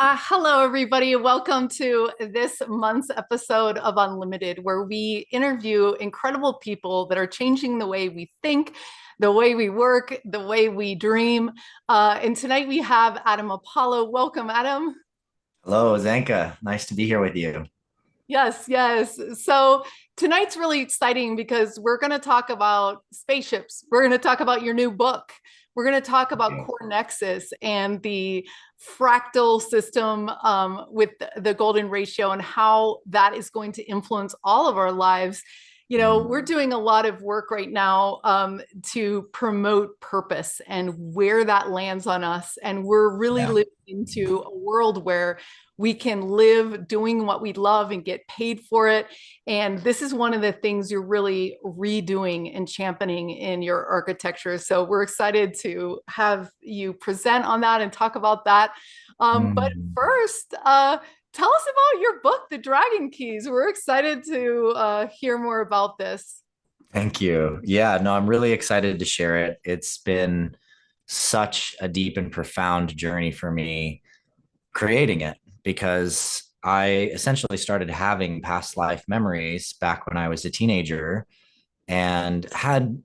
Hello, everybody. Welcome to this month's episode of Unlimited, where we interview incredible people that are changing the way we think, the way we work, the way we dream. And tonight we have Adam Apollo. Welcome, Adam. Hello, Zanka. Nice to be here with you. Yes, yes. So tonight's really exciting because we're going to talk about spaceships. We're going to talk about your new book. We're going to talk about Yeah. CoreNexus and the fractal system with the golden ratio and how that is going to influence all of our lives. You know, we're Mm, doing a lot of work right now to promote purpose and where that lands on us. And we're really yeah. living into a world where we can live doing what we love and get paid for it. And this is one of the things you're really redoing and championing in your architecture. So we're excited to have you present on that and talk about that. But Mm, first, tell us about your book, The Dragon Keys. We're excited to hear more about this. Thank you. Yeah, no, I'm really excited to share it. It's been such a deep and profound journey for me creating it because I essentially started having past life memories back when I was a teenager and had,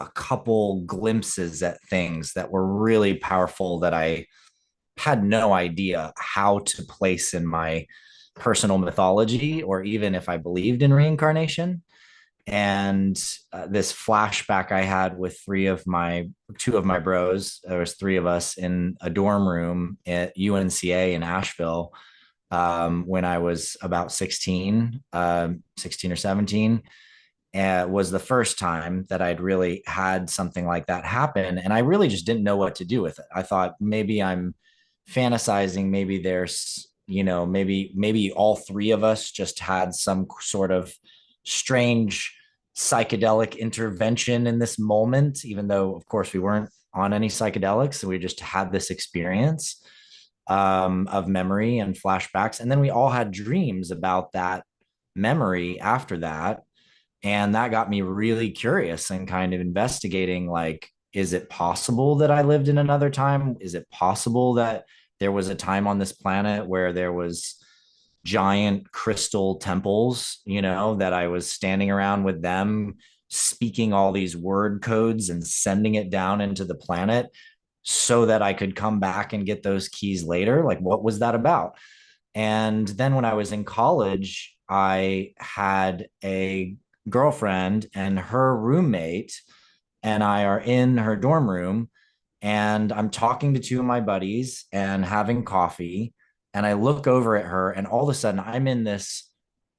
a couple glimpses at things that were really powerful that I had no idea how to place in my personal mythology or even if I believed in reincarnation. And this flashback I had with two of my bros, there was three of us in a dorm room at UNCA in Asheville when I was about 16 or 17. Was the first time that I'd really had something like that happen. And I really just didn't know what to do with it. I thought maybe I'm fantasizing, maybe there's, maybe all three of us just had some sort of strange psychedelic intervention in this moment, even though, of course, we weren't on any psychedelics. We just had this experience of memory and flashbacks. And then we all had dreams about that memory after that. And that got me really curious and kind of investigating like, is it possible that I lived in another time? Is it possible that there was a time on this planet where there was giant crystal temples, that I was standing around with them, speaking all these word codes and sending it down into the planet so that I could come back and get those keys later? Like, what was that about? And then when I was in college, I had a girlfriend and her roommate and I are in her dorm room and I'm talking to two of my buddies and having coffee. And I look over at her, and all of a sudden, I'm in this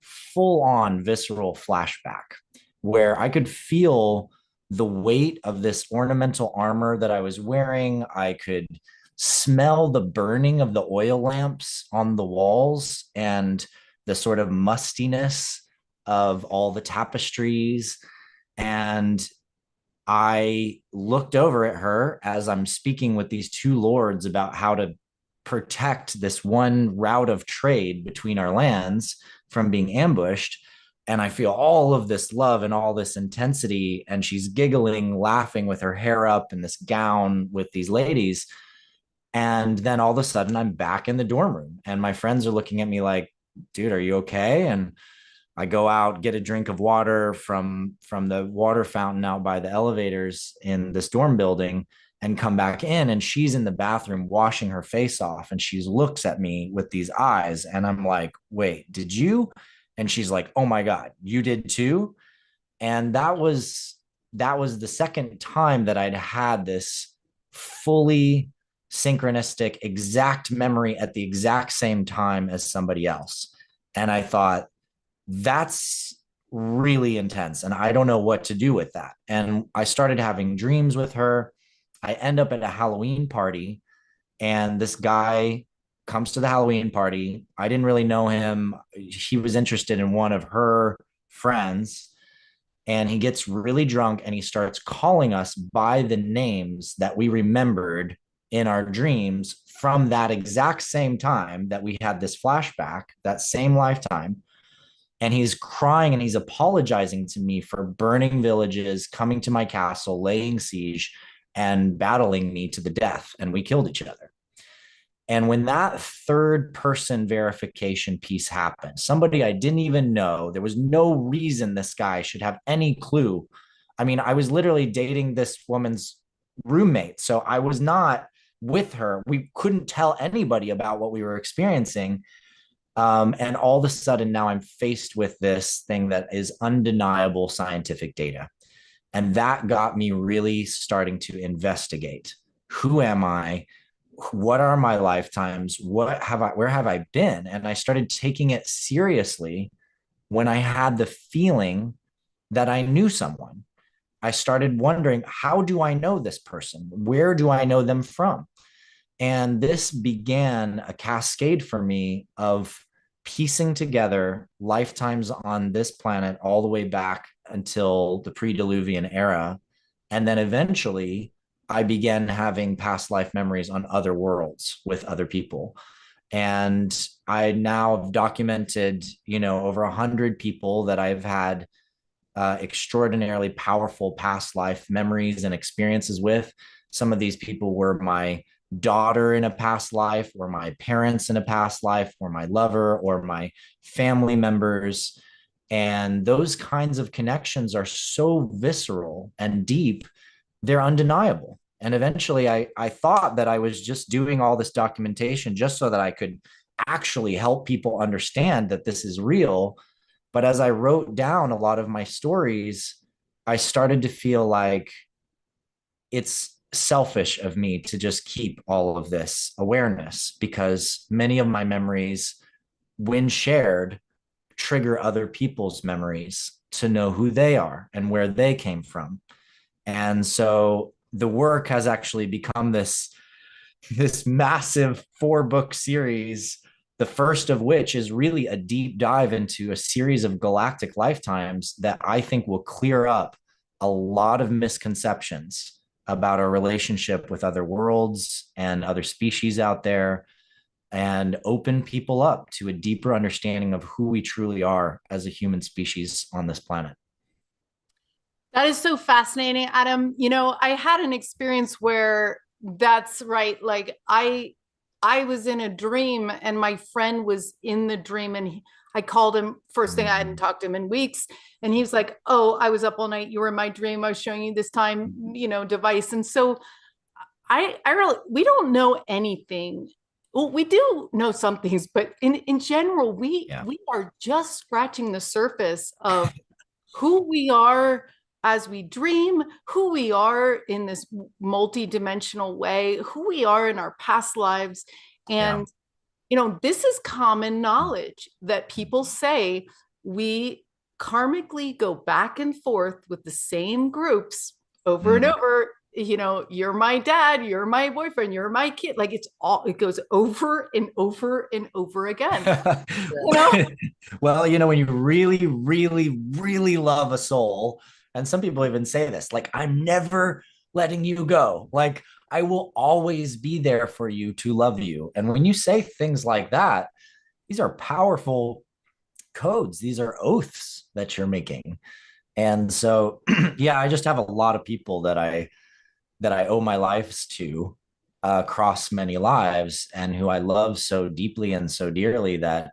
full on visceral flashback where I could feel the weight of this ornamental armor that I was wearing. I could smell the burning of the oil lamps on the walls and the sort of mustiness of all the tapestries. And I looked over at her as I'm speaking with these two lords about how to protect this one route of trade between our lands from being ambushed. And I feel all of this love and all this intensity. And she's giggling, laughing with her hair up in this gown with these ladies. And then all of a sudden, I'm back in the dorm room, and my friends are looking at me like, dude, are you okay? And I go out, get a drink of water from the water fountain out by the elevators in this dorm building and come back in, and she's in the bathroom washing her face off, and she looks at me with these eyes, and I'm like, "Wait, did you?" And she's like, "Oh my god, you did too?" And that was the second time that I'd had this fully synchronistic exact memory at the exact same time as somebody else. And I thought, that's really intense. And I don't know what to do with that. And I started having dreams with her. I end up at a Halloween party, and this guy comes to the Halloween party. I didn't really know him. He was interested in one of her friends, and he gets really drunk and he starts calling us by the names that we remembered in our dreams from that exact same time that we had this flashback, that same lifetime. And he's crying and he's apologizing to me for burning villages, coming to my castle, laying siege, and battling me to the death. And we killed each other. And when that third person verification piece happened, somebody I didn't even know, there was no reason this guy should have any clue. I mean, I was literally dating this woman's roommate. So I was not with her. We couldn't tell anybody about what we were experiencing. And all of a sudden, now I'm faced with this thing that is undeniable scientific data. And that got me really starting to investigate. Who am I? What are my lifetimes? Where have I been? And I started taking it seriously when I had the feeling that I knew someone. I started wondering, how do I know this person? Where do I know them from? And this began a cascade for me of piecing together lifetimes on this planet all the way back until the pre-Diluvian era. And then eventually I began having past life memories on other worlds with other people. And I now have documented, over 100 people that I've had extraordinarily powerful past life memories and experiences with. Some of these people were my daughter in a past life, or my parents in a past life, or my lover, or my family members. And those kinds of connections are so visceral and deep, they're undeniable. And eventually I thought that I was just doing all this documentation just so that I could actually help people understand that this is real. But as I wrote down a lot of my stories, I started to feel like it's selfish of me to just keep all of this awareness, because many of my memories, when shared, trigger other people's memories to know who they are and where they came from. And so the work has actually become this massive 4-book series, the first of which is really a deep dive into a series of galactic lifetimes that I think will clear up a lot of misconceptions about our relationship with other worlds and other species out there, and open people up to a deeper understanding of who we truly are as a human species on this planet. That is so fascinating, Adam. I had an experience where that's right. Like I was in a dream and my friend was in the dream, and I called him first thing. I hadn't talked to him in weeks, and he was like, "Oh, I was up all night. You were in my dream. I was showing you this time, device." And so I really, we don't know anything. Well, we do know some things, but in general, we are just scratching the surface of who we are as we dream, who we are in this multi-dimensional way, who we are in our past lives. And, this is common knowledge that people say we karmically go back and forth with the same groups over and over. You're my dad, you're my boyfriend, you're my kid. Like it goes over and over and over again. Well, when you really, really, really love a soul, and some people even say this, like, I'm never letting you go. Like, I will always be there for you to love you. And when you say things like that, these are powerful codes. These are oaths that you're making. And so, yeah, I just have a lot of people that I owe my lives to across many lives, and who I love so deeply and so dearly that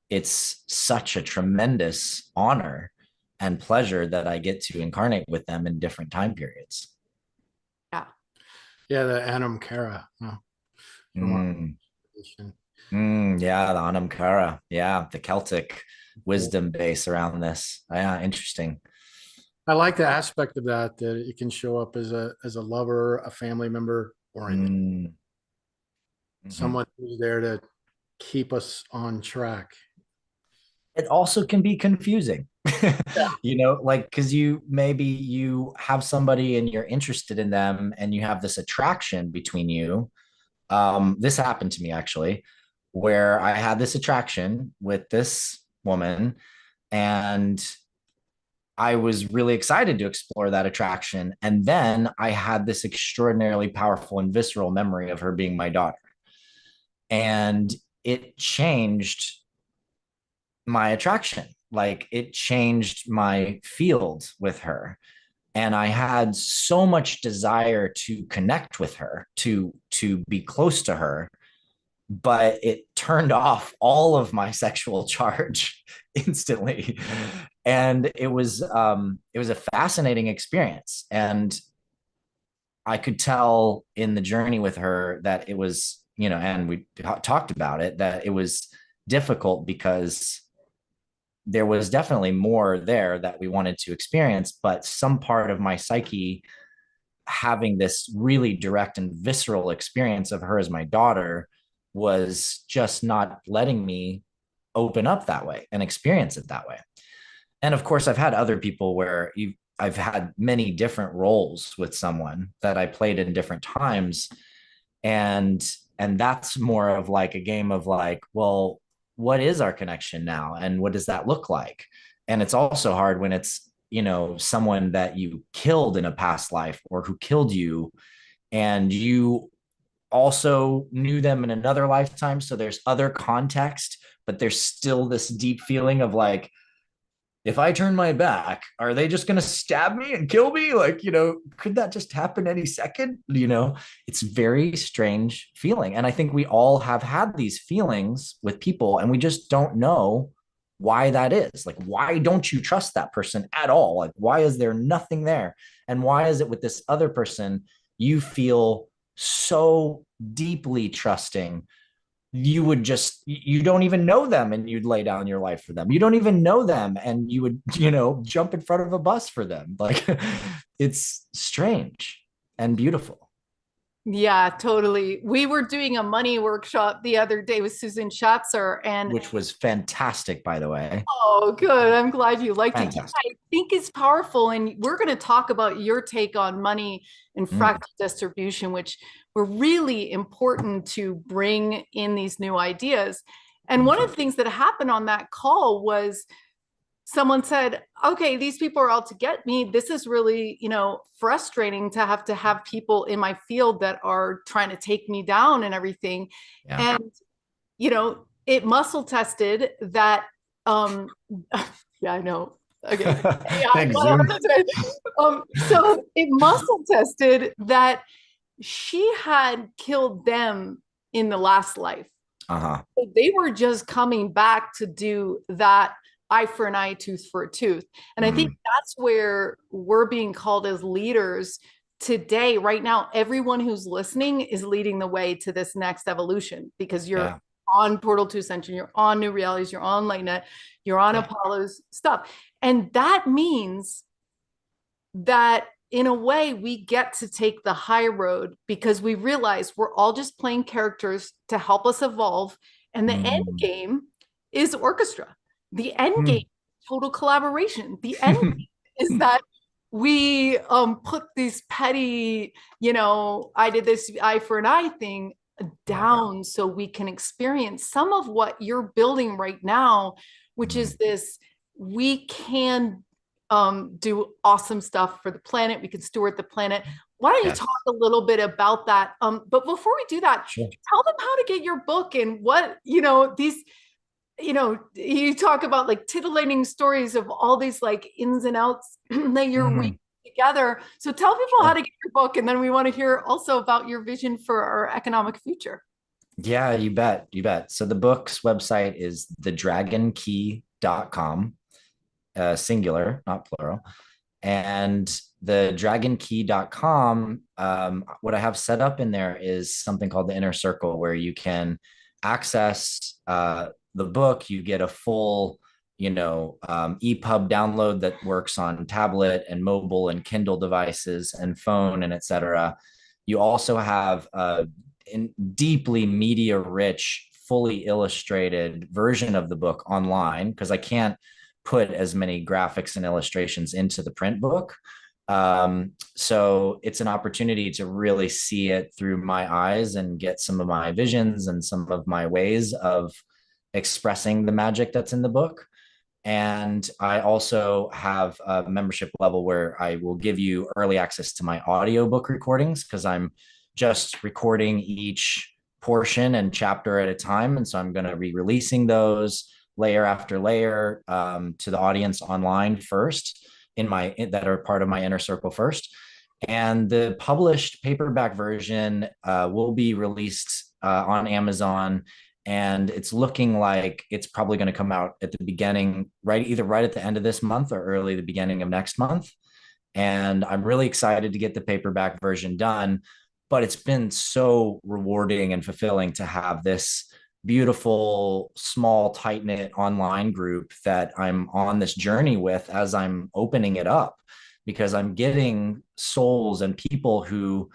it's such a tremendous honor and pleasure that I get to incarnate with them in different time periods. Yeah. Yeah, the Anam Cara. Yeah, the Anam Cara. Yeah, the Celtic wisdom base around this. Yeah, interesting. I like the aspect of that it can show up as a lover, a family member, or someone who's there to keep us on track. It also can be confusing. Like, because you have somebody and you're interested in them and you have this attraction between you. This happened to me actually, where I had this attraction with this woman, and I was really excited to explore that attraction. And then I had this extraordinarily powerful and visceral memory of her being my daughter. And it changed my attraction. Like, it changed my field with her. And I had so much desire to connect with her, to be close to her, but it turned off all of my sexual charge instantly. And it was a fascinating experience. And I could tell in the journey with her that it was, you know, and we talked about it, that it was difficult because there was definitely more there that we wanted to experience, but some part of my psyche having this really direct and visceral experience of her as my daughter was just not letting me open up that way and experience it that way. And of course, I've had other people where I've had many different roles with someone that I played in different times. And that's more of like a game of like, well, what is our connection now? And what does that look like? And it's also hard when it's, you know, someone that you killed in a past life or who killed you, and you also knew them in another lifetime. So there's other context, but there's still this deep feeling of like, if I turn my back, are they just going to stab me and kill me? Like, you know, could that just happen any second? You know, it's very strange feeling. And I think we all have had these feelings with people, and we just don't know why that is. Like, why don't you trust that person at all? Like, why is there nothing there? And why is it with this other person, you feel so deeply trusting, you would just, you don't even know them and you'd lay down your life for them. You don't even know them and you would, you know, jump in front of a bus for them. Like it's strange and beautiful. Yeah, totally. We were doing a money workshop the other day with Susan Schatzer, and Which was fantastic, by the way. oh, good. I'm glad you liked it. Yeah, Fantastic. I think it's powerful. And we're going to talk about your take on money and Mm, fractal distribution, which were really important to bring in these new ideas. And one of the things that happened on that call was someone said, okay, these people are out to get me. This is really, you know, frustrating to have people in my field that are trying to take me down and everything. yeah. And, you know, it muscle tested that, um, yeah, I know. Okay. Yeah, Thanks, Zoom. so it muscle tested that she had killed them in the last life. Uh-huh. So they were just coming back to do that eye for an eye, tooth for a tooth. And I think that's where we're being called as leaders today. Right now, everyone who's listening is leading the way to this next evolution, because you're Yeah. on Portal 2 Ascension, you're on New Realities, you're on LightNet, you're on Apollo's stuff. And that means that in a way we get to take the high road, because we realize we're all just playing characters to help us evolve. And the end game is orchestra. The end game, total collaboration. The end game is that we put these petty, you know, I did this eye for an eye thing down so we can experience some of what you're building right now, which is this, we can do awesome stuff for the planet. We can steward the planet. Why don't you talk a little bit about that? But before we do that, Sure. tell them how to get your book and what, you know, these, you know, you talk about like titillating stories of all these like ins and outs that you're weaving together. So tell people how to get your book. And then we want to hear also about your vision for our economic future. Yeah, you bet. You bet. So the book's website is thedragonkey.com, singular, not plural. And the dragonkey.com, what I have set up in there is something called the Inner Circle, where you can access the book. You get a full, you know, EPUB download that works on tablet and mobile and Kindle devices and phone and etc. You also have a deeply media rich, fully illustrated version of the book online, because I can't put as many graphics and illustrations into the print book. So it's an opportunity to really see it through my eyes and get some of my visions and some of my ways of expressing the magic that's in the book. And I also have a membership level where I will give you early access to my audiobook recordings, because I'm just recording each portion and chapter at a time. And so I'm going to be releasing those layer after layer to the audience online first, that are part of my Inner Circle first. And the published paperback version will be released on Amazon, and it's looking like it's probably going to come out at the beginning, either right at the end of this month or early the beginning of next month. And I'm really excited to get the paperback version done. But it's been so rewarding and fulfilling to have this beautiful, small, tight knit online group that I'm on this journey with as I'm opening it up, because I'm getting souls and people who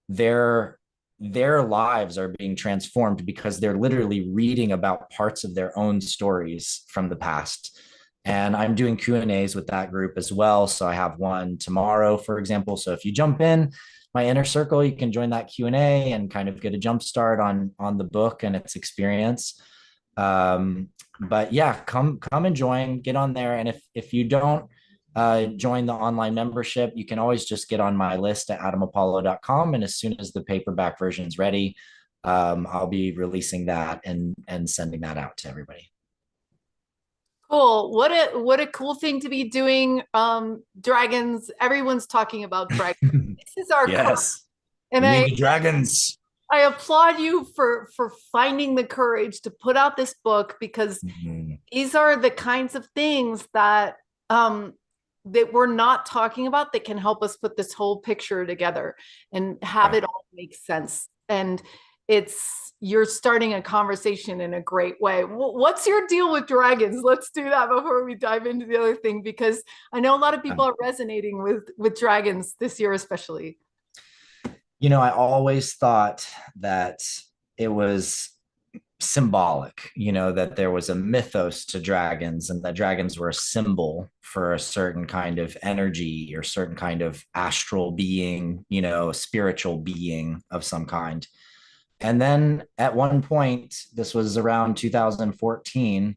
their lives are being transformed because they're literally reading about parts of their own stories from the past. And I'm doing Q&As with that group as well. So I have one tomorrow, for example. So if you jump in my inner circle, you can join that Q&A and kind of get a jump start on the book and its experience. But yeah, come and join, get on there. And if you don't join the online membership, you can always just get on my list at adamapollo.com. And as soon as the paperback version is ready, I'll be releasing that and sending that out to everybody. Cool. What a cool thing to be doing. Dragons. Everyone's talking about dragons. This is our yes. And we need the dragons. I applaud you for finding the courage to put out this book, because these are the kinds of things that that we're not talking about that can help us put this whole picture together and have it all make sense. And you're starting a conversation in a great way. What's your deal with dragons? Let's do that before we dive into the other thing, because I know a lot of people are resonating with dragons this year, especially. You know, I always thought that it was symbolic, that there was a mythos to dragons, and that dragons were a symbol for a certain kind of energy or certain kind of astral being, a spiritual being of some kind. And then at one point, this was around 2014,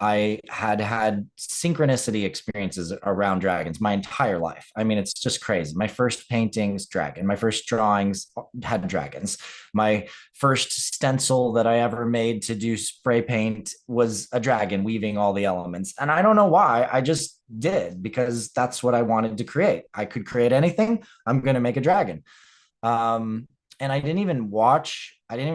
I had synchronicity experiences around dragons my entire life. I mean, it's just crazy. My first paintings, dragon. My first drawings had dragons. My first stencil that I ever made to do spray paint was a dragon weaving all the elements. And I don't know why. I just did, because that's what I wanted to create. I could create anything. I'm going to make a dragon. And I didn't even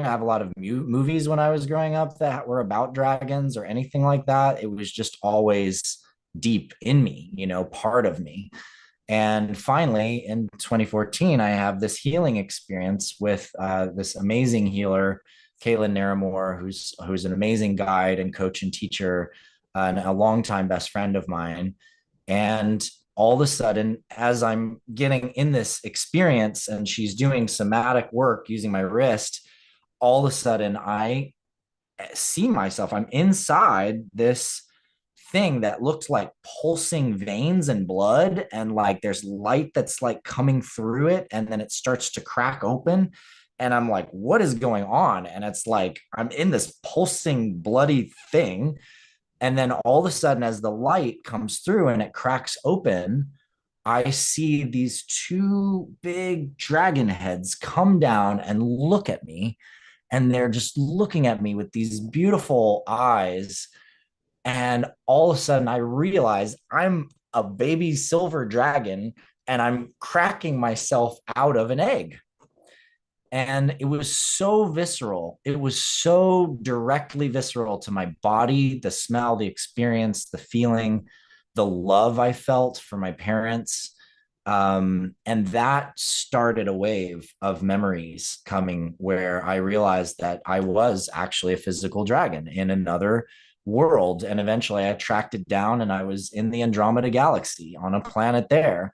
have a lot of movies when I was growing up that were about dragons or anything like that. It was just always deep in me, part of me. And finally, in 2014, I have this healing experience with this amazing healer, Caitlin Naramore, who's an amazing guide and coach and teacher, and a longtime best friend of mine. And all of a sudden, as I'm getting in this experience and she's doing somatic work using my wrist, all of a sudden I see myself, I'm inside this thing that looked like pulsing veins and blood, and like there's light that's like coming through it, and then it starts to crack open, and I'm like, what is going on? And it's like I'm in this pulsing bloody thing. And then all of a sudden, as the light comes through and it cracks open, I see these two big dragon heads come down and look at me. And they're just looking at me with these beautiful eyes. And all of a sudden, I realize I'm a baby silver dragon and I'm cracking myself out of an egg. And it was so visceral. It was so directly visceral to my body, the smell, the experience, the feeling, the love I felt for my parents. And that started a wave of memories coming, where I realized that I was actually a physical dragon in another world. And eventually I tracked it down, and I was in the Andromeda galaxy on a planet there.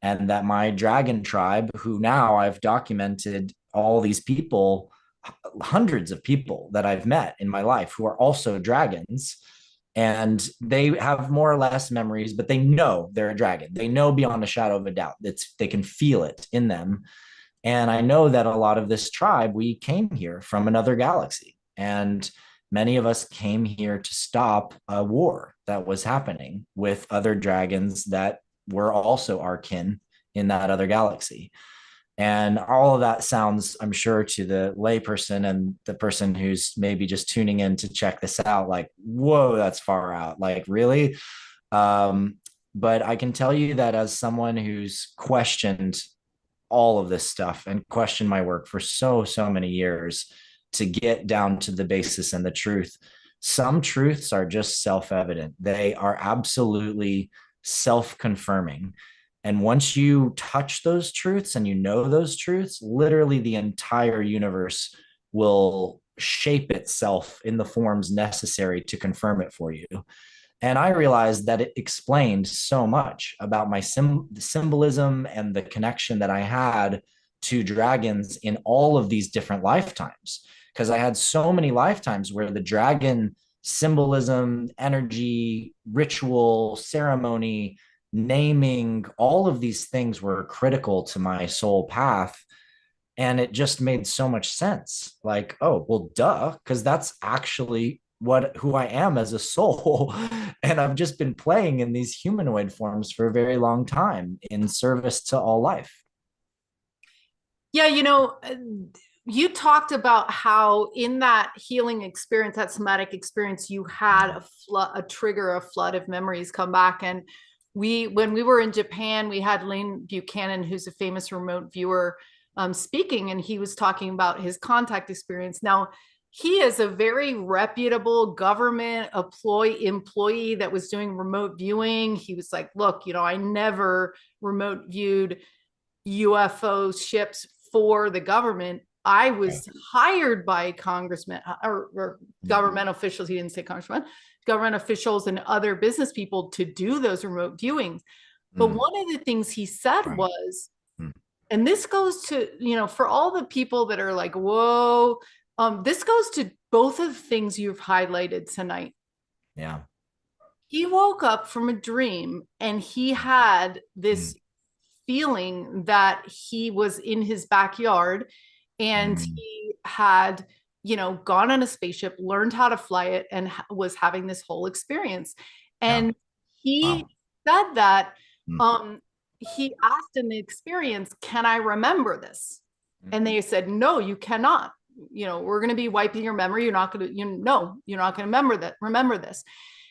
And that my dragon tribe, who now I've documented all these people, hundreds of people that I've met in my life who are also dragons, and they have more or less memories, but they know they're a dragon. They know beyond a shadow of a doubt. They can feel it in them. And I know that a lot of this tribe, we came here from another galaxy, and many of us came here to stop a war that was happening with other dragons that were also our kin in that other galaxy. And all of that sounds, I'm sure, to the layperson and the person who's maybe just tuning in to check this out, like, whoa, that's far out. Like, really? But I can tell you that as someone who's questioned all of this stuff and questioned my work for so many years, to get down to the basis and the truth. Some truths are just self-evident. They are absolutely self-confirming. And once you touch those truths and you know those truths, literally the entire universe will shape itself in the forms necessary to confirm it for you. And I realized that it explained so much about my symbolism and the connection that I had to dragons in all of these different lifetimes. Because I had so many lifetimes where the dragon symbolism, energy, ritual, ceremony, naming, all of these things were critical to my soul path. And it just made so much sense. Like, oh, well, duh, because that's actually who I am as a soul. And I've just been playing in these humanoid forms for a very long time in service to all life. Yeah, you talked about how in that healing experience, that somatic experience, you had a trigger, a flood of memories come back. And when we were in Japan, we had Lane Buchanan, who's a famous remote viewer, speaking, and he was talking about his contact experience. Now, he is a very reputable government employee that was doing remote viewing. He was like, look, I never remote viewed UFO ships for the government. I was hired by congressmen or government officials. He didn't say congressman, government officials and other business people to do those remote viewings. But one of the things he said was, and this goes to, for all the people that are like, whoa, this goes to both of the things you've highlighted tonight. Yeah. He woke up from a dream and he had this feeling that he was in his backyard and he had, gone on a spaceship, learned how to fly it, and was having this whole experience. And he said that he asked in the experience, can I remember this? And they said, no, you cannot. We're going to be wiping your memory. You're not going to, you're not going to remember this.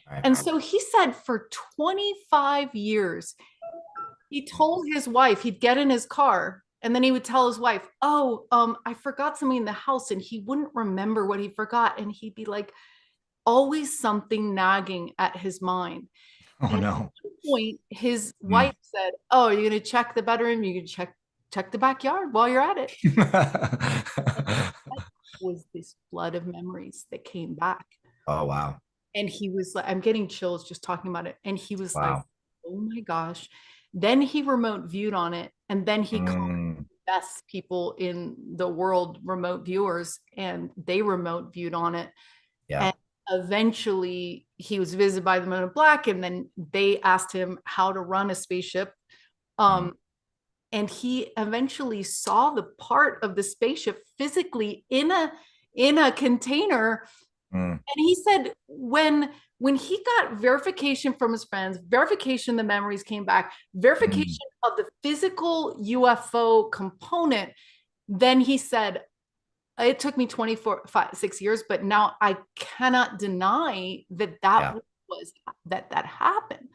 Right. And so he said for 25 years, he told his wife, he'd get in his car and then he would tell his wife, I forgot something in the house, and he wouldn't remember what he forgot. And he'd be like, always something nagging at his mind. Oh, and no. At one point, his wife said, oh, you're going to check the bedroom? You can check the backyard while you're at it. Was this flood of memories that came back. Oh, wow. And he was like, I'm getting chills just talking about it. And he was wow. like, oh my gosh. Then he remote viewed on it. And then he called the best people in the world remote viewers, and they remote viewed on it. Yeah. And eventually he was visited by the Men in Black, and then they asked him how to run a spaceship. And he eventually saw the part of the spaceship physically in a container. And he said when he got verification from his friends, verification the memories came back, verification of the physical UFO component, then he said, it took me 6 years, but now I cannot deny that that happened.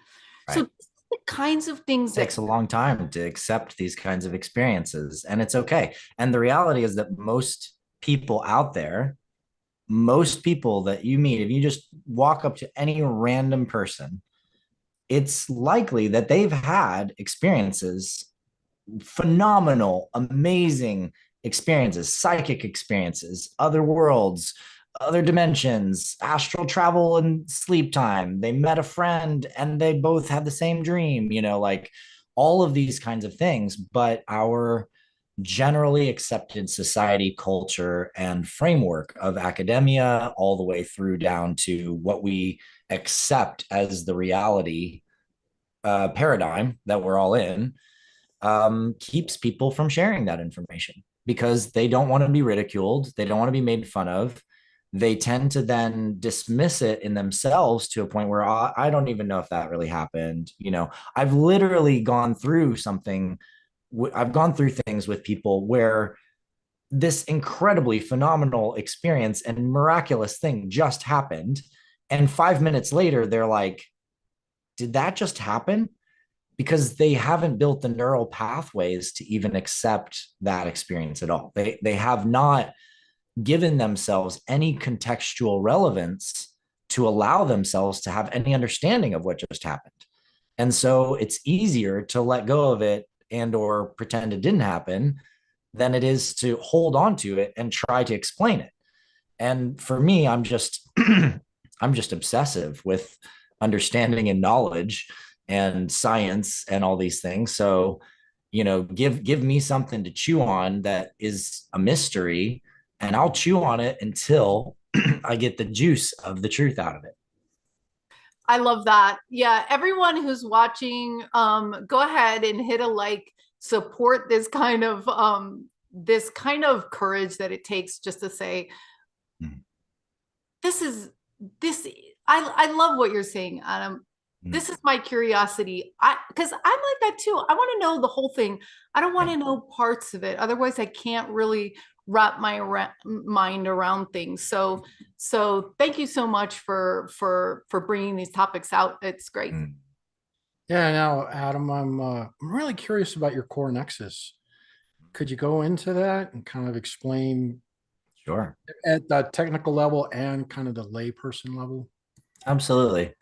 Right. So the kinds of things it takes a long time to accept these kinds of experiences, and it's okay. And the reality is that most people out there, most people that you meet, if you just walk up to any random person, it's likely that they've had experiences, phenomenal, amazing experiences, psychic experiences, other worlds, other dimensions, astral travel and sleep time. They met a friend and they both had the same dream, like all of these kinds of things. But our generally accepted society, culture, and framework of academia, all the way through down to what we accept as the reality paradigm that we're all in, keeps people from sharing that information because they don't want to be ridiculed. They don't want to be made fun of. They tend to then dismiss it in themselves to a point where I don't even know if that really happened. I've literally gone through something. I've gone through things with people where this incredibly phenomenal experience and miraculous thing just happened. And 5 minutes later, they're like, did that just happen? Because they haven't built the neural pathways to even accept that experience at all. They have not given themselves any contextual relevance to allow themselves to have any understanding of what just happened. And so it's easier to let go of it and or pretend it didn't happen than it is to hold on to it and try to explain it. And for me, I'm just I'm just obsessive with understanding and knowledge and science and all these things. So, give me something to chew on that is a mystery, and I'll chew on it until I get the juice of the truth out of it. I love that. Yeah, everyone who's watching, go ahead and hit a like, support this kind of courage that it takes just to say, this is this I love what you're saying, Adam. This is my curiosity. Because I'm like that too. I want to know the whole thing. I don't want to know parts of it. Otherwise, I can't really wrap my mind around things. So thank you so much for bringing these topics out. It's great. Yeah, now, Adam, I'm really curious about your CoreNexus. Could you go into that and kind of explain Sure. at the technical level and kind of the layperson level? Absolutely.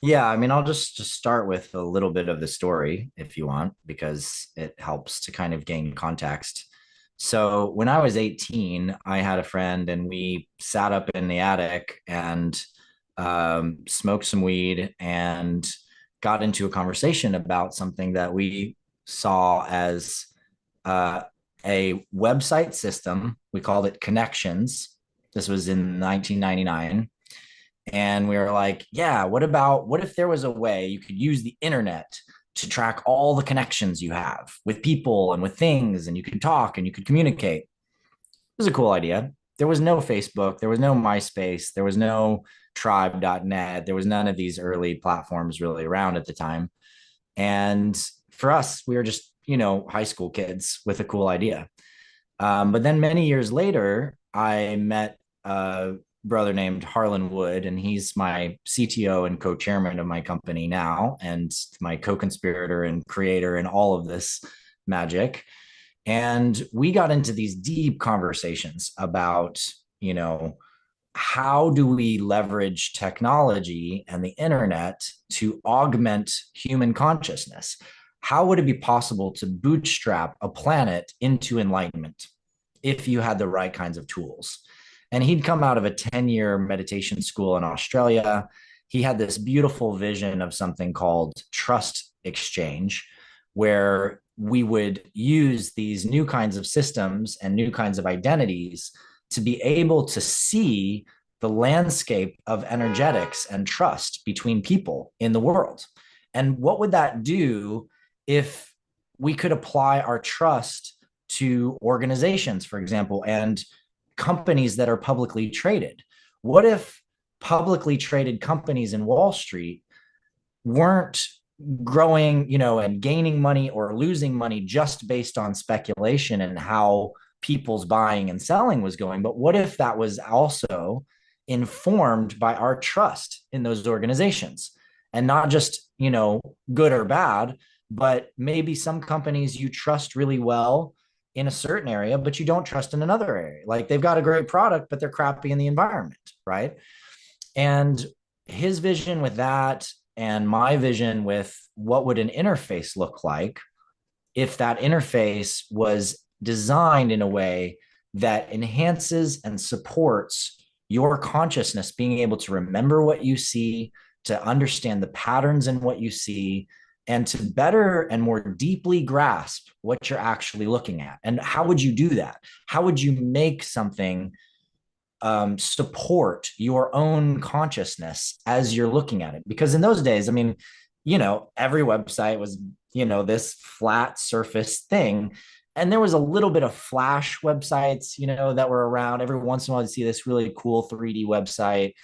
Yeah, I mean, I'll just start with a little bit of the story if you want, because it helps to kind of gain context. So when I was 18, I had a friend and we sat up in the attic and smoked some weed and got into a conversation about something that we saw as uh, a website system. We called it Connections. This was in 1999. And we were like, yeah, what if there was a way you could use the internet to track all the connections you have with people and with things, and you could talk and you could communicate? It was a cool idea. There was no Facebook, there was no MySpace, there was no tribe.net, there was none of these early platforms really around at the time. And for us, we were just, high school kids with a cool idea. But then many years later, I met a brother named Harlan Wood, and he's my CTO and co-chairman of my company now, and my co-conspirator and creator and all of this magic. And we got into these deep conversations about, how do we leverage technology and the internet to augment human consciousness? How would it be possible to bootstrap a planet into enlightenment if you had the right kinds of tools? And he'd come out of a 10-year meditation school in Australia. He had this beautiful vision of something called trust exchange, where we would use these new kinds of systems and new kinds of identities to be able to see the landscape of energetics and trust between people in the world. And what would that do if we could apply our trust to organizations, for example, and companies that are publicly traded? What if publicly traded companies in Wall Street weren't growing, and gaining money or losing money just based on speculation and how people's buying and selling was going? But what if that was also informed by our trust in those organizations, and not just, good or bad, but maybe some companies you trust really well in a certain area, but you don't trust in another area. Like they've got a great product, but they're crappy in the environment, right? And his vision with that and my vision with what would an interface look like if that interface was designed in a way that enhances and supports your consciousness being able to remember what you see, to understand the patterns in what you see, and to better and more deeply grasp what you're actually looking at. And how would you do that? How would you make something support your own consciousness as you're looking at it? Because in those days, I mean, every website was, this flat surface thing. And there was a little bit of flash websites, that were around. Every once in a while, you'd see this really cool 3D website.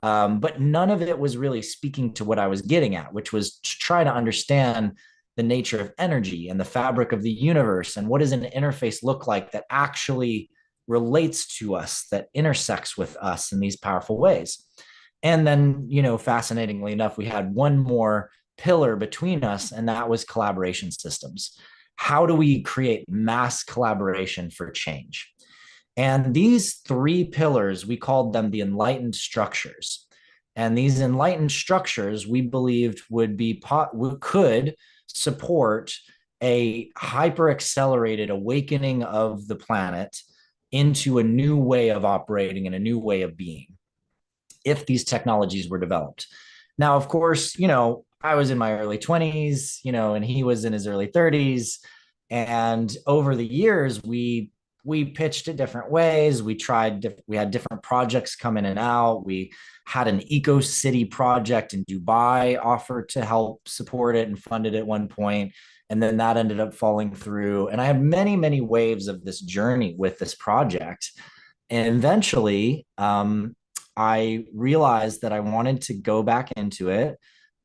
But none of it was really speaking to what I was getting at, which was to try to understand the nature of energy and the fabric of the universe. And what does an interface look like that actually relates to us, that intersects with us in these powerful ways? And then, fascinatingly enough, we had one more pillar between us, and that was collaboration systems. How do we create mass collaboration for change? And these three pillars, we called them the enlightened structures. And these enlightened structures, we believed could support a hyper accelerated awakening of the planet into a new way of operating and a new way of being if these technologies were developed. Now, of course, I was in my early 20s, and he was in his early 30s. And over the years, we pitched it different ways. We had different projects come in and out. We had an eco city project in Dubai offered to help support it and fund it at one point. And then that ended up falling through. And I had many, many waves of this journey with this project. And eventually, I realized that I wanted to go back into it.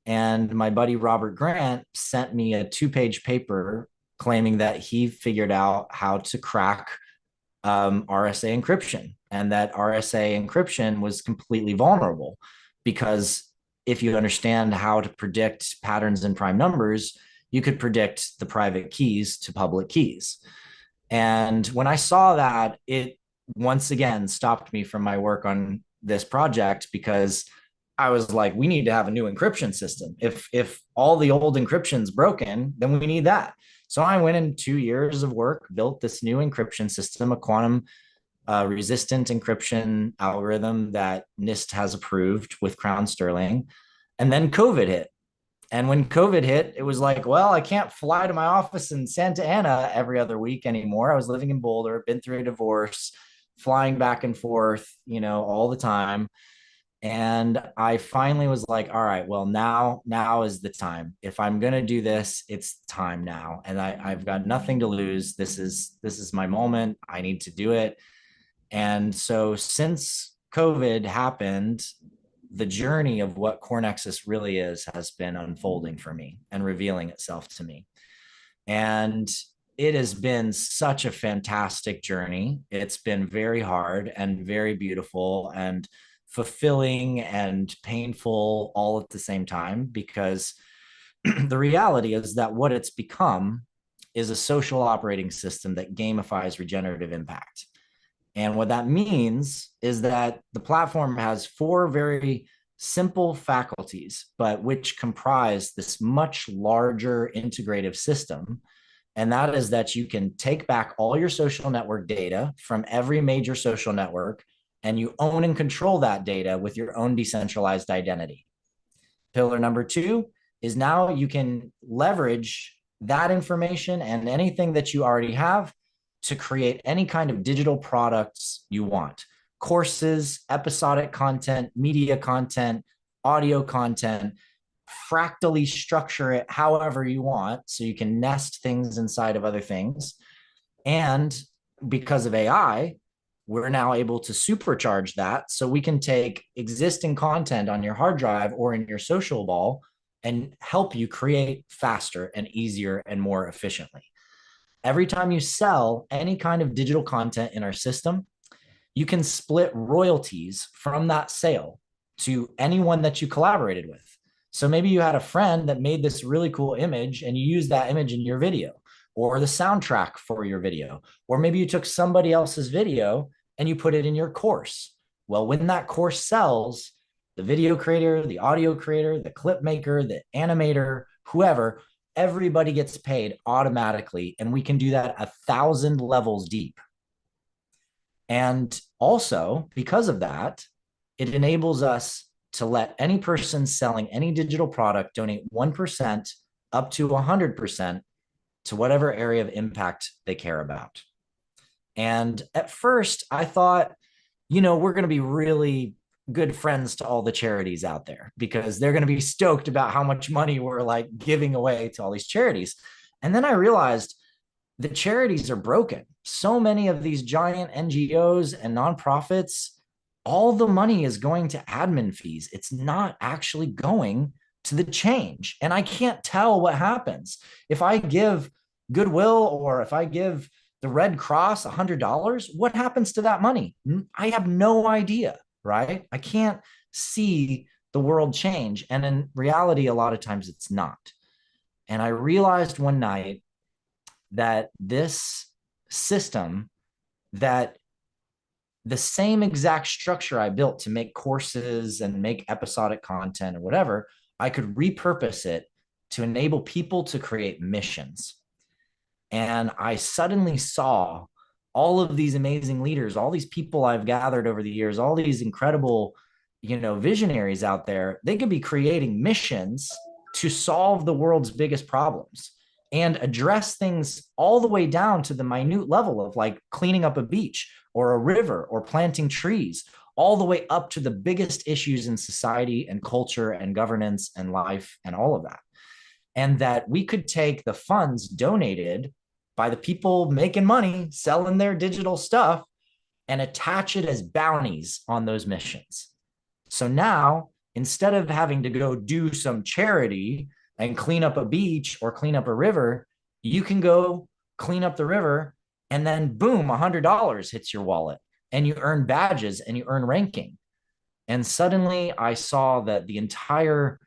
And my buddy Robert Grant sent me a 2-page paper claiming that he figured out how to crack RSA encryption, and that RSA encryption was completely vulnerable because if you understand how to predict patterns in prime numbers, you could predict the private keys to public keys. And when I saw that, it once again stopped me from my work on this project because I was like, we need to have a new encryption system. If all the old encryption's broken, then we need that. So I went in 2 years of work, built this new encryption system, a quantum resistant encryption algorithm that NIST has approved with Crown Sterling. And then COVID hit. And when COVID hit, it was like, well, I can't fly to my office in Santa Ana every other week anymore. I was living in Boulder, been through a divorce, flying back and forth, all the time. And I finally was like, all right, well, now is the time. If I'm going to do this, it's time now. And I've got nothing to lose. This is my moment. I need to do it. And so since COVID happened, the journey of what CoreNexus really is has been unfolding for me and revealing itself to me. And it has been such a fantastic journey. It's been very hard and very beautiful and fulfilling and painful all at the same time, because the reality is that what it's become is a social operating system that gamifies regenerative impact. And what that means is that the platform has 4 very simple faculties, but which comprise this much larger integrative system. And that is that you can take back all your social network data from every major social network, and you own and control that data with your own decentralized identity. Pillar number 2 is now you can leverage that information and anything that you already have to create any kind of digital products you want. Courses, episodic content, media content, audio content, fractally structure it however you want so you can nest things inside of other things. And because of AI, we're now able to supercharge that so we can take existing content on your hard drive or in your social ball and help you create faster and easier and more efficiently. Every time you sell any kind of digital content in our system, you can split royalties from that sale to anyone that you collaborated with. So maybe you had a friend that made this really cool image and you used that image in your video or the soundtrack for your video. Or maybe you took somebody else's video and you put it in your course. Well, when that course sells, the video creator, the audio creator, the clip maker, the animator, whoever, everybody gets paid automatically. And we can do that 1,000 levels deep. And also, because of that, it enables us to let any person selling any digital product donate 1% up to 100% to whatever area of impact they care about. And at first, I thought, we're going to be really good friends to all the charities out there because they're going to be stoked about how much money we're like giving away to all these charities. And then I realized the charities are broken. So many of these giant NGOs and nonprofits, all the money is going to admin fees. It's not actually going to the change. And I can't tell what happens. If I give Goodwill or if I give the Red Cross $100, what happens to that money? I have no idea, right? I can't see the world change. And in reality, a lot of times it's not. And I realized one night that this system that the same exact structure I built to make courses and make episodic content or whatever, I could repurpose it to enable people to create missions. And I suddenly saw all of these amazing leaders, all these people I've gathered over the years, all these incredible, visionaries out there. They could be creating missions to solve the world's biggest problems and address things all the way down to the minute level of like cleaning up a beach or a river or planting trees, all the way up to the biggest issues in society and culture and governance and life and all of that. And that we could take the funds donated by the people making money, selling their digital stuff, and attach it as bounties on those missions. So now, instead of having to go do some charity and clean up a beach or clean up a river, you can go clean up the river and then boom, $100 hits your wallet and you earn badges and you earn ranking. And suddenly I saw that the entire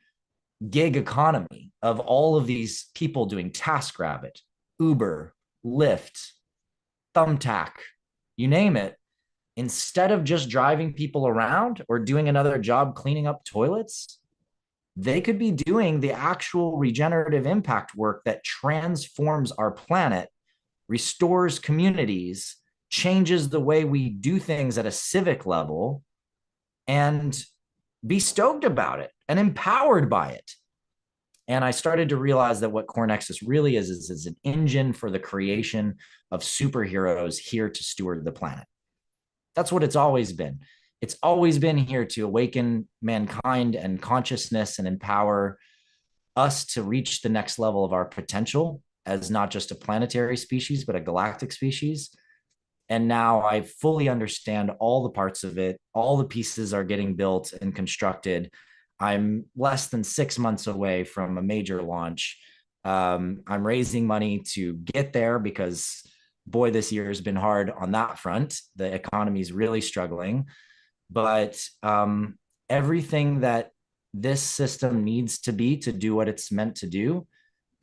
gig economy of all of these people doing TaskRabbit, Uber, Lyft, Thumbtack, you name it, instead of just driving people around or doing another job cleaning up toilets, they could be doing the actual regenerative impact work that transforms our planet, restores communities, changes the way we do things at a civic level, and be stoked about it and empowered by it. And I started to realize that what CoreNexus really is an engine for the creation of superheroes here to steward the planet. That's what it's always been. It's always been here to awaken mankind and consciousness and empower us to reach the next level of our potential as not just a planetary species, but a galactic species. And now I fully understand all the parts of it. All the pieces are getting built and constructed. I'm less than 6 months away from a major launch. I'm raising money to get there because, boy, this year has been hard on that front. The economy is really struggling. But everything that this system needs to be to do what it's meant to do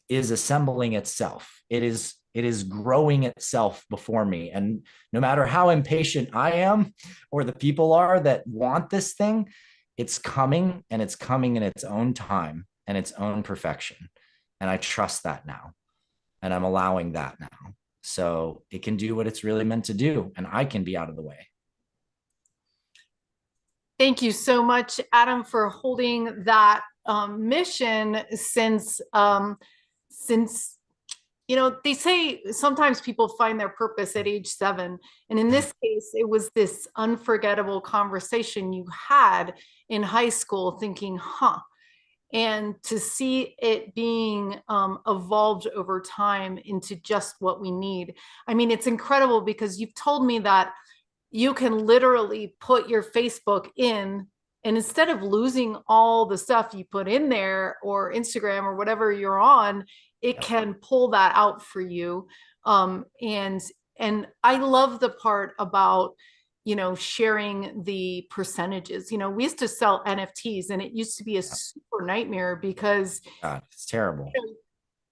is assembling itself. It is growing itself before me. And no matter how impatient I am or the people are that want this thing, it's coming, and it's coming in its own time and its own perfection. And I trust that now. And I'm allowing that now. So it can do what it's really meant to do. And I can be out of the way. Thank you so much, Adam, for holding that mission since they say sometimes people find their purpose at age 7. And in this case, it was this unforgettable conversation you had in high school thinking, and to see it being evolved over time into just what we need. I mean, it's incredible because you've told me that you can literally put your Facebook in, and instead of losing all the stuff you put in there or Instagram or whatever you're on, it can pull that out for you. And I love the part about, sharing the percentages. We used to sell NFTs and it used to be a super nightmare because God, it's terrible.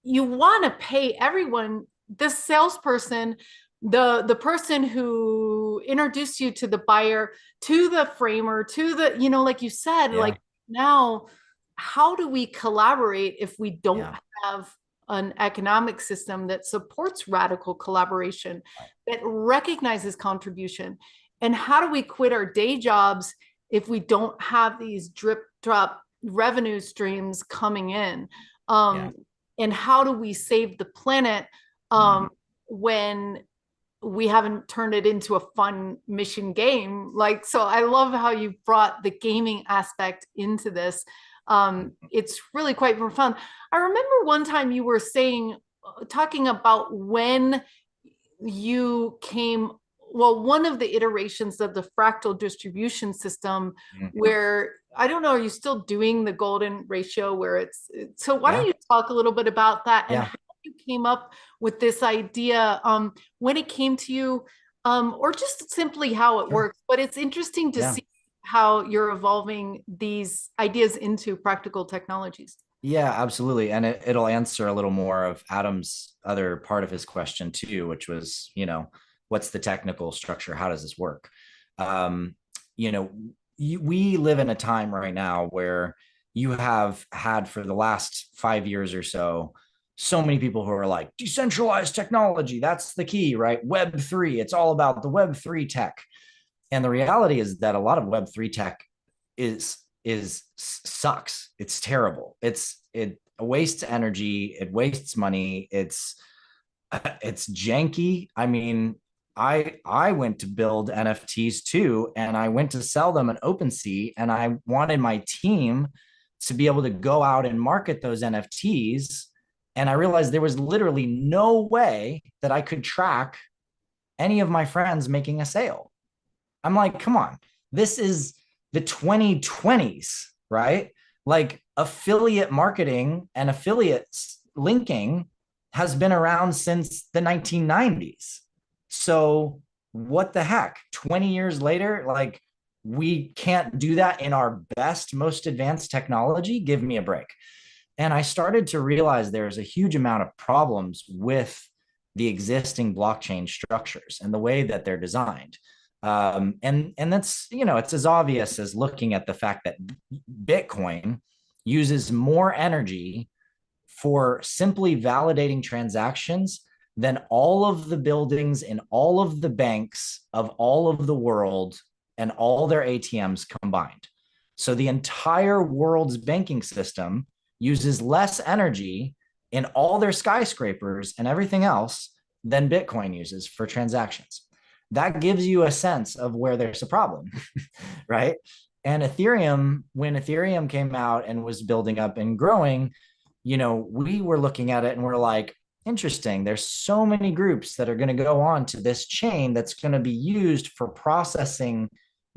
You want to pay everyone, the salesperson, the person who introduced you to the buyer, to the framer, to the, like you said, like now, how do we collaborate if we don't have an economic system that supports radical collaboration, that recognizes contribution? And how do we quit our day jobs if we don't have these drip drop revenue streams coming in? And how do we save the planet when we haven't turned it into a fun mission game? So I love how you brought the gaming aspect into this. It's really quite profound. I remember one time you were talking about when you came, one of the iterations of the fractal distribution system, where, I don't know, are you still doing the golden ratio where so why don't you talk a little bit about that and how you came up with this idea, when it came to you, or just simply how it works. But it's interesting to see how you're evolving these ideas into practical technologies. Yeah, absolutely. And it'll answer a little more of Adam's other part of his question too, which was, what's the technical structure? How does this work? Um, you know, we live in a time right now where you have had for the last 5 years or so many people who are like, decentralized technology, that's the key, right? Web3, it's all about the Web3 tech. And the reality is that a lot of Web3 tech is sucks. It's terrible. It wastes energy, it wastes money, it's janky. I mean, I went to build NFTs too, and I went to sell them on OpenSea, and I wanted my team to be able to go out and market those NFTs. And I realized there was literally no way that I could track any of my friends making a sale. I'm like, come on, this is the 2020s, right? Like affiliate marketing and affiliates linking has been around since the 1990s. So what the heck? 20 years later, like we can't do that in our best, most advanced technology? Give me a break. And I started to realize there's a huge amount of problems with the existing blockchain structures and the way that they're designed. And that's, it's as obvious as looking at the fact that Bitcoin uses more energy for simply validating transactions than all of the buildings in all of the banks of all of the world and all their ATMs combined. So the entire world's banking system uses less energy in all their skyscrapers and everything else than Bitcoin uses for transactions. That gives you a sense of where there's a problem, right? And Ethereum, when Ethereum came out and was building up and growing, we were looking at it and we're like, interesting, there's so many groups that are going to go on to this chain that's going to be used for processing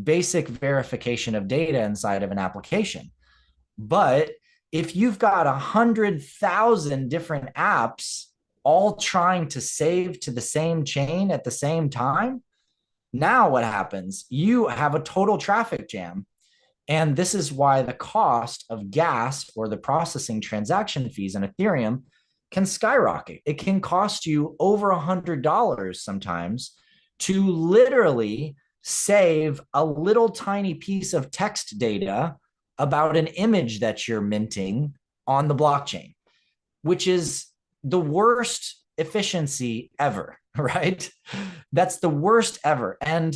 basic verification of data inside of an application. But if you've got 100,000 different apps all trying to save to the same chain at the same time, now what happens? You have a total traffic jam. And this is why the cost of gas or the processing transaction fees in Ethereum can skyrocket. It can cost you over $100 sometimes to literally save a little tiny piece of text data about an image that you're minting on the blockchain, which is the worst efficiency ever, right? That's the worst ever. And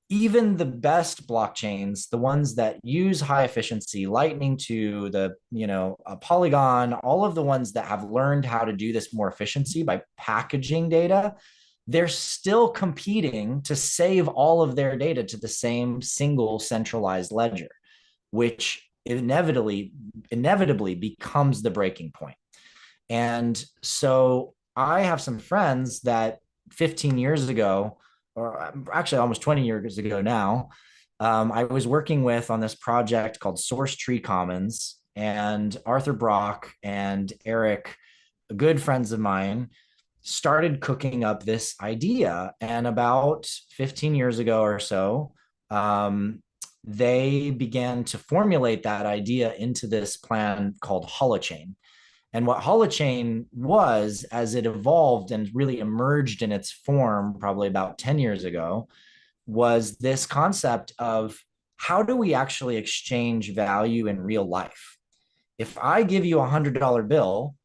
even the best blockchains, the ones that use high efficiency, Lightning to the, a Polygon, all of the ones that have learned how to do this more efficiency by packaging data, they're still competing to save all of their data to the same single centralized ledger, which inevitably becomes the breaking point. And so I have some friends that 15 years ago, or actually almost 20 years ago now, I was working with on this project called Source Tree Commons, and Arthur Brock and Eric, good friends of mine, started cooking up this idea. And about 15 years ago or so, they began to formulate that idea into this plan called Holochain. And what Holochain was, as it evolved and really emerged in its form probably about 10 years ago, was this concept of how do we actually exchange value in real life? If I give you a $100 bill,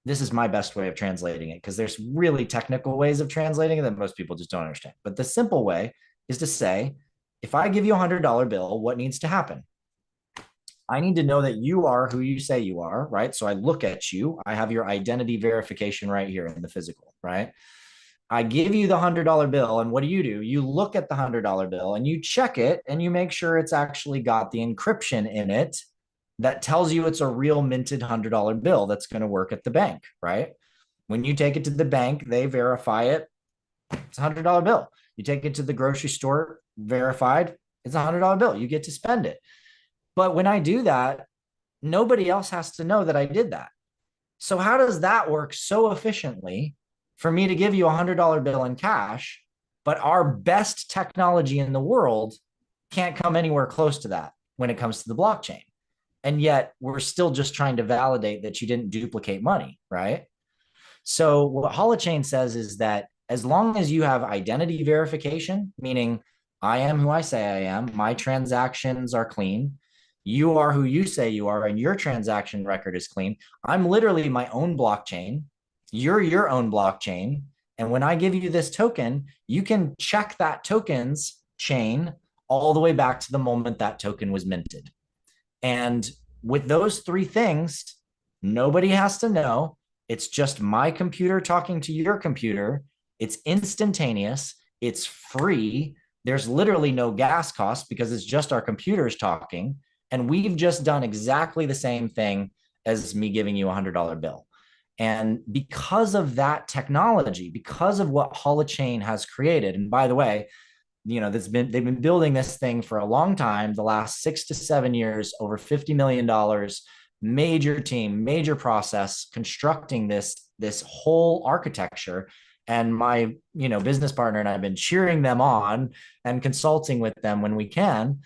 this is my best way of translating it because there's really technical ways of translating it that most people just don't understand. But the simple way is to say, if I give you a $100 bill, what needs to happen? I need to know that you are who you say you are, right? So I look at you. I have your identity verification right here in the physical, right? I give you the $100 bill, and what do? You look at the $100 bill and you check it and you make sure it's actually got the encryption in it that tells you it's a real minted $100 bill that's going to work at the bank, right? When you take it to the bank, they verify it. It's a $100 bill. You take it to the grocery store, verified, it's a $100 bill. You get to spend it. But when I do that, nobody else has to know that I did that. So how does that work so efficiently for me to give you a $100 bill in cash, but our best technology in the world can't come anywhere close to that when it comes to the blockchain? And yet we're still just trying to validate that you didn't duplicate money, right? So what Holochain says is that as long as you have identity verification, meaning I am who I say I am. My transactions are clean. You are who you say you are, and your transaction record is clean. I'm literally my own blockchain. You're your own blockchain. And when I give you this token, you can check that token's chain all the way back to the moment that token was minted. And with those three things, nobody has to know. It's just my computer talking to your computer. It's instantaneous. It's free. There's literally no gas cost because it's just our computers talking. And we've just done exactly the same thing as me giving you $100 bill. And because of that technology, because of what Holochain has created, and by the way, they've been building this thing for a long time, the last 6 to 7 years, over $50 million, major team, major process, constructing this whole architecture. And my business partner and I've been cheering them on and consulting with them when we can.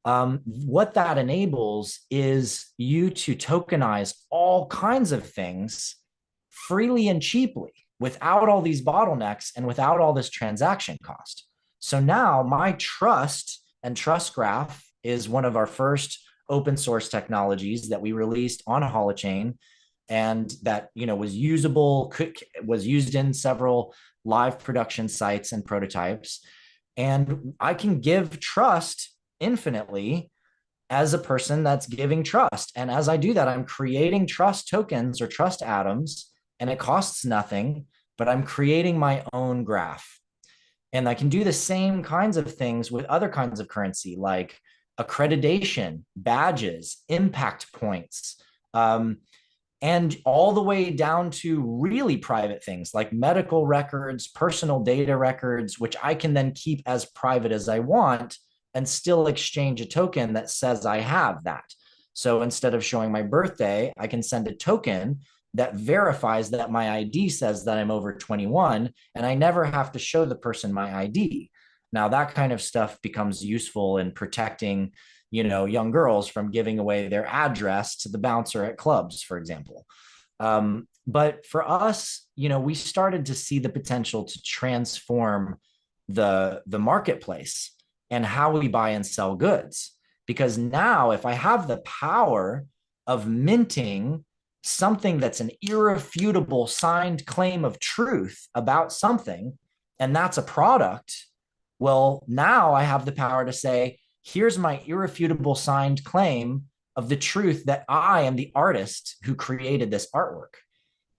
What that enables is you to tokenize all kinds of things freely and cheaply without all these bottlenecks and without all this transaction cost. So now my trust and trust graph is one of our first open source technologies that we released on Holochain, and that was usable, was used in several live production sites and prototypes. And I can give trust infinitely as a person that's giving trust. And as I do that, I'm creating trust tokens or trust atoms, and it costs nothing, but I'm creating my own graph. And I can do the same kinds of things with other kinds of currency, like accreditation, badges, impact points, and all the way down to really private things like medical records, personal data records, which I can then keep as private as I want and still exchange a token that says I have that. So instead of showing my birthday, I can send a token that verifies that my ID says that I'm over 21, and I never have to show the person my ID. Now that kind of stuff becomes useful in protecting, young girls from giving away their address to the bouncer at clubs, for example. But for us, we started to see the potential to transform the marketplace and how we buy and sell goods. Because now if I have the power of minting something that's an irrefutable signed claim of truth about something, and that's a product, well, now I have the power to say, here's my irrefutable signed claim of the truth that I am the artist who created this artwork.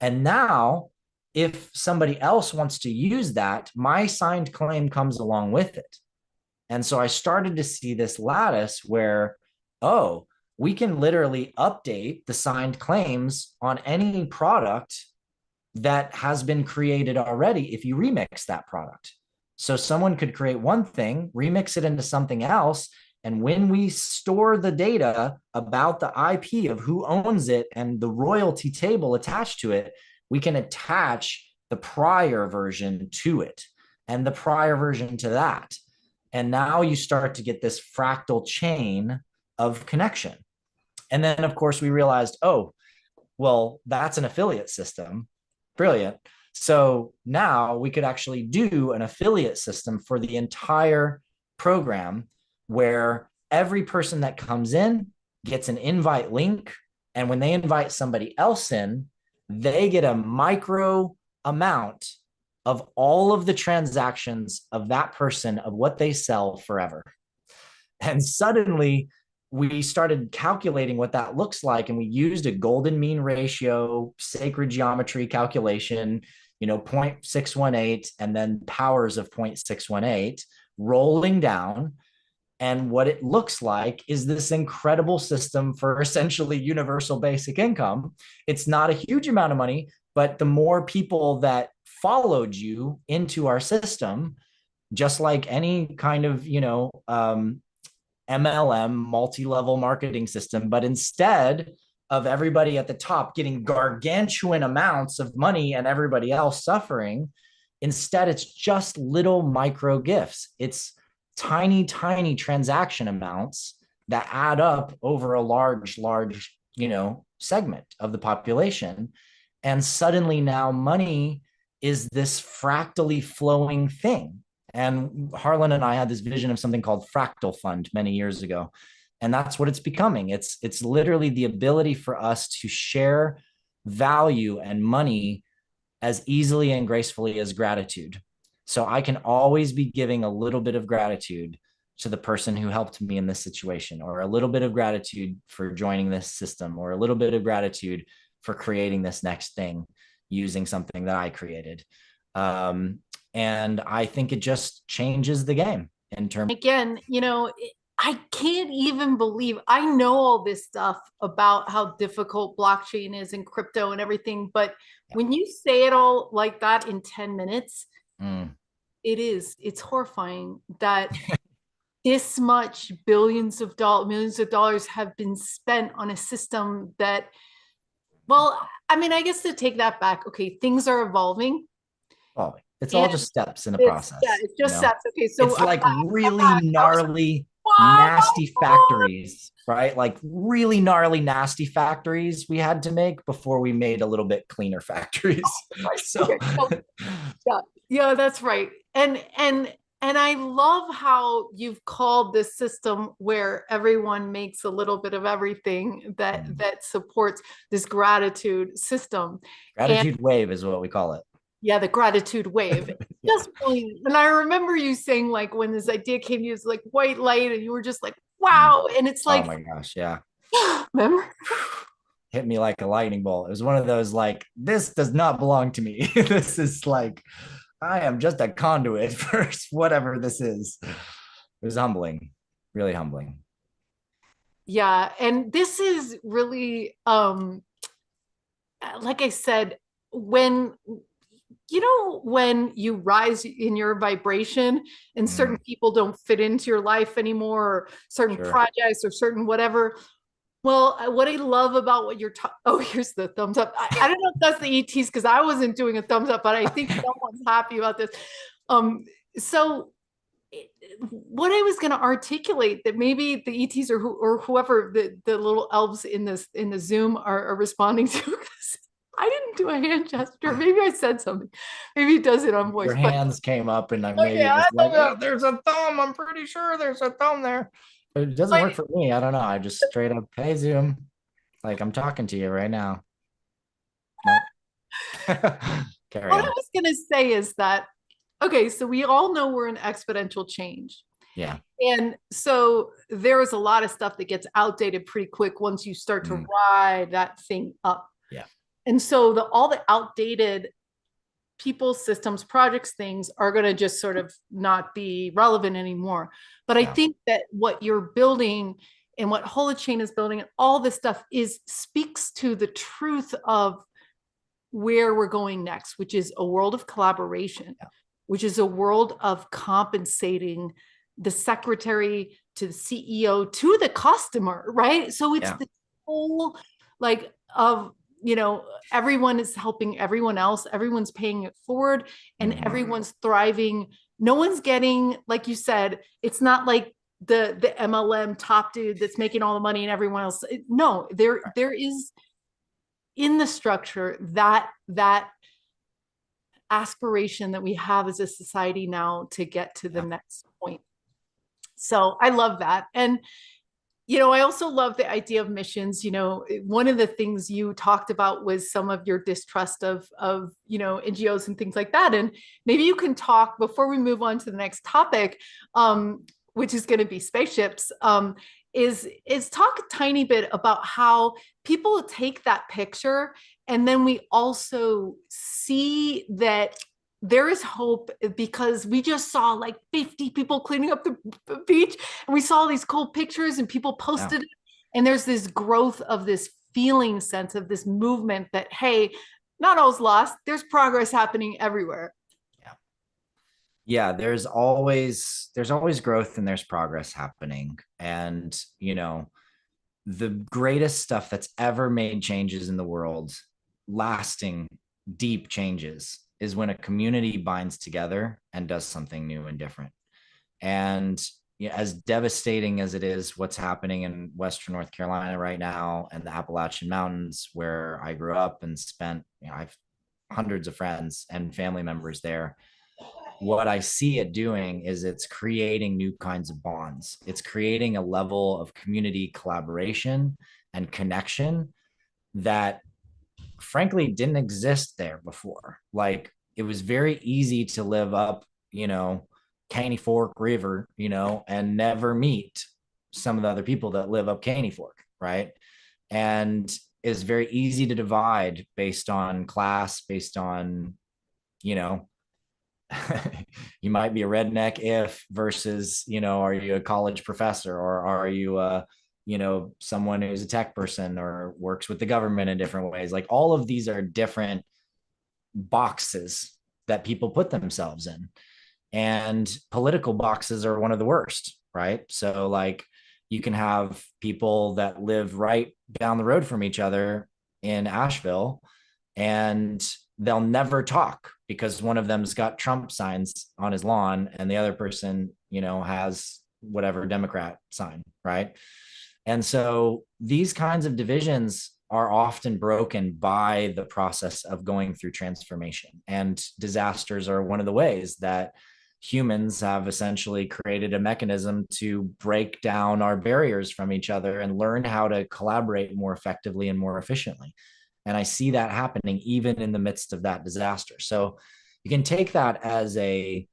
And now, if somebody else wants to use that, my signed claim comes along with it. And so I started to see this lattice where, we can literally update the signed claims on any product that has been created already if you remix that product. So someone could create one thing, remix it into something else, and when we store the data about the IP of who owns it and the royalty table attached to it, we can attach the prior version to it and the prior version to that. And now you start to get this fractal chain of connection. And then, of course, we realized, that's an affiliate system. Brilliant. So now we could actually do an affiliate system for the entire program where every person that comes in gets an invite link. And when they invite somebody else in, they get a micro amount of all of the transactions of that person, of what they sell forever. And suddenly we started calculating what that looks like. And we used a golden mean ratio, sacred geometry calculation, 0.618, and then powers of 0.618 rolling down. And what it looks like is this incredible system for essentially universal basic income. It's not a huge amount of money, but the more people that followed you into our system, just like any kind of, MLM, multi-level marketing system, but instead of everybody at the top getting gargantuan amounts of money and everybody else suffering, instead it's just little micro gifts. It's tiny, tiny transaction amounts that add up over a large, segment of the population. And suddenly now money is this fractally flowing thing. And Harlan and I had this vision of something called Fractal Fund many years ago. And that's what it's becoming. It's literally the ability for us to share value and money as easily and gracefully as gratitude. So I can always be giving a little bit of gratitude to the person who helped me in this situation, or a little bit of gratitude for joining this system, or a little bit of gratitude for creating this next thing using something that I created. And I think it just changes the game in terms. Again, I can't even believe I know all this stuff about how difficult blockchain is and crypto and everything. But when you say it all like that in 10 minutes, it's horrifying that this much millions of dollars have been spent on a system that, well, I mean, I guess to take that back, okay, things are evolving. Oh, it's all just steps in the process. Yeah, it's just steps. Okay, so it's like really gnarly, nasty factories, right? Like really gnarly, nasty factories we had to make before we made a little bit cleaner factories. So yeah, that's right. And I love how you've called this system where everyone makes a little bit of everything that supports this gratitude system. Gratitude wave is what we call it. Yeah, the gratitude wave. Just really, and I remember you saying, like, when this idea came to you, it was like white light, and you were just like, wow. And it's like, oh my gosh, yeah. Remember? Hit me like a lightning bolt. It was one of those, like, this does not belong to me. This is like, I am just a conduit for whatever this is. It was humbling, really humbling. Yeah. And this is really, like I said, when you rise in your vibration and certain people don't fit into your life anymore, or certain projects or certain whatever. Well, what I love about what you're here's the thumbs up. I don't know if that's the ETs, because I wasn't doing a thumbs up, but I think someone's happy about this. So what I was going to articulate, that maybe the ETs or whoever the little elves in the Zoom are responding to, because I didn't do a hand gesture. Maybe I said something. Maybe it does it on voice. Your hands came up, and I maybe was like, oh, there's a thumb. I'm pretty sure there's a thumb there. But it doesn't work for me. I don't know. I just straight up, hey, Zoom. Like, I'm talking to you right now. Nope. What I was going to say is that, okay, so we all know we're in exponential change. Yeah. And so there is a lot of stuff that gets outdated pretty quick once you start to ride that thing up. Yeah. And so all the outdated people, systems, projects, things are going to just sort of not be relevant anymore. But I think that what you're building and what Holochain is building and all this stuff speaks to the truth of where we're going next, which is a world of collaboration, which is a world of compensating the secretary to the CEO to the customer, right? So it's the whole, like, of, everyone is helping everyone else, everyone's paying it forward, and everyone's thriving. No one's getting, like you said, it's not like the MLM top dude that's making all the money and everyone else. No, there is in the structure that aspiration that we have as a society now to get to the next point. So I love that. And I also love the idea of missions. One of the things you talked about was some of your distrust of NGOs and things like that. And maybe you can talk, before we move on to the next topic, which is going to be spaceships, is talk a tiny bit about how people take that picture, and then we also see that there is hope, because we just saw like 50 people cleaning up the beach, and we saw these cool pictures and people posted it. And there's this growth of this feeling sense of this movement that, hey, not all's lost. There's progress happening everywhere. Yeah, there's always growth, and there's progress happening. And, the greatest stuff that's ever made changes in the world, lasting, deep changes, is when a community binds together and does something new and different. And as devastating as it is, what's happening in Western North Carolina right now and the Appalachian Mountains, where I grew up and spent, I've hundreds of friends and family members there. what I see it doing is it's creating new kinds of bonds. It's creating a level of community collaboration and connection that frankly didn't exist there before. Like it was very easy to live up, Caney Fork River, and never meet some of the other people that live up Caney Fork, right? And it's very easy to divide based on class, based on, you know, you might be a redneck if versus, are you a college professor or are you someone who's a tech person or works with the government in different ways. Like all of these are different boxes that people put themselves in. And political boxes are one of the worst, right? So like you can have people that live right down the road from each other in Asheville and they'll never talk because one of them's got Trump signs on his lawn and the other person, has whatever Democrat sign, right? And so these kinds of divisions are often broken by the process of going through transformation. And disasters are one of the ways that humans have essentially created a mechanism to break down our barriers from each other and learn how to collaborate more effectively and more efficiently. And I see that happening even in the midst of that disaster. So you can take that as a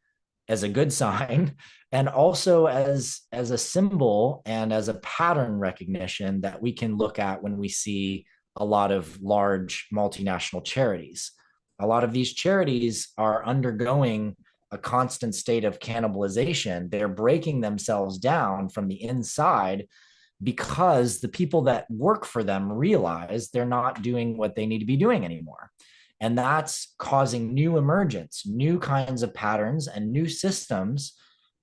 good sign and also as a symbol and as a pattern recognition that we can look at when we see a lot of large multinational charities. A lot of these charities are undergoing a constant state of cannibalization. They're breaking themselves down from the inside because the people that work for them realize they're not doing what they need to be doing anymore. And that's causing new emergence, new kinds of patterns and new systems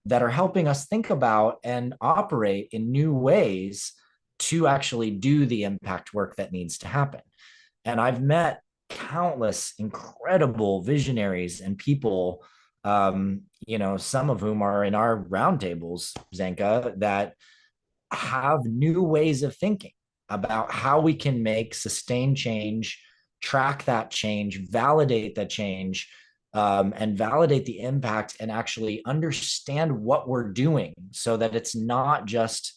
that are helping us think about and operate in new ways to actually do the impact work that needs to happen. And I've met countless incredible visionaries and people, some of whom are in our roundtables, Zenka, that have new ways of thinking about how we can make sustained change, track that change, validate the change, and validate the impact and actually understand what we're doing so that it's not just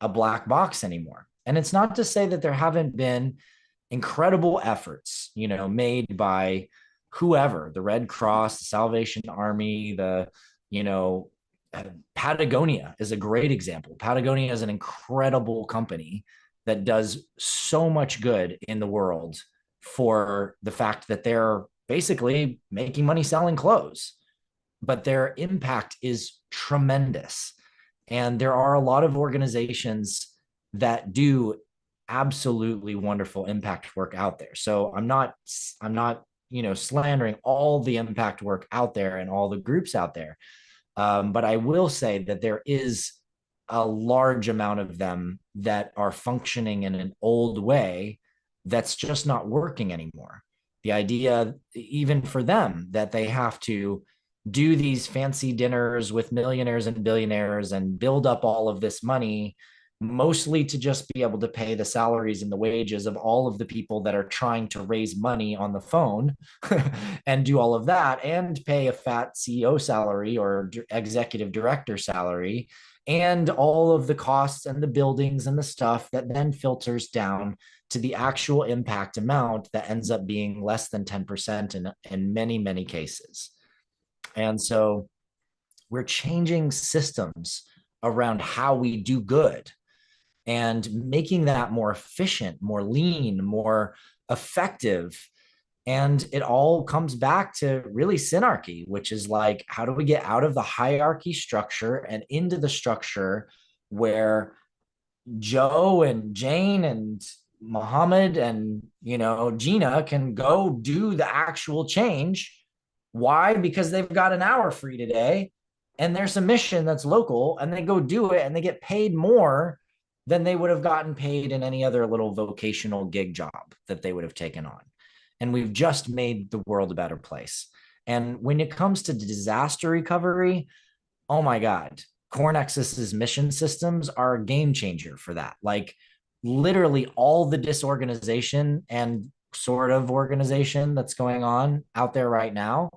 a black box anymore. And it's not to say that there haven't been incredible efforts, made by whoever, the Red Cross, the Salvation Army, Patagonia is a great example. Patagonia is an incredible company that does so much good in the world for the fact that they're basically making money selling clothes, but their impact is tremendous. And there are a lot of organizations that do absolutely wonderful impact work out there. So I'm not, slandering all the impact work out there and all the groups out there. But I will say that there is a large amount of them that are functioning in an old way that's just not working anymore. The idea, even for them, that they have to do these fancy dinners with millionaires and billionaires and build up all of this money, mostly to just be able to pay the salaries and the wages of all of the people that are trying to raise money on the phone and do all of that and pay a fat CEO salary or executive director salary and all of the costs and the buildings and the stuff that then filters down to the actual impact amount that ends up being less than 10% in many, many cases. And so we're changing systems around how we do good and making that more efficient, more lean, more effective. And it all comes back to really synarchy, which is like, how do we get out of the hierarchy structure and into the structure where Joe and Jane and Muhammad and, Gina can go do the actual change. Why? Because they've got an hour free today and there's a mission that's local and they go do it and they get paid more than they would have gotten paid in any other little vocational gig job that they would have taken on. And we've just made the world a better place. And when it comes to disaster recovery, oh my God, CoreNexus's mission systems are a game changer for that. Like literally all the disorganization and sort of organization that's going on out there right now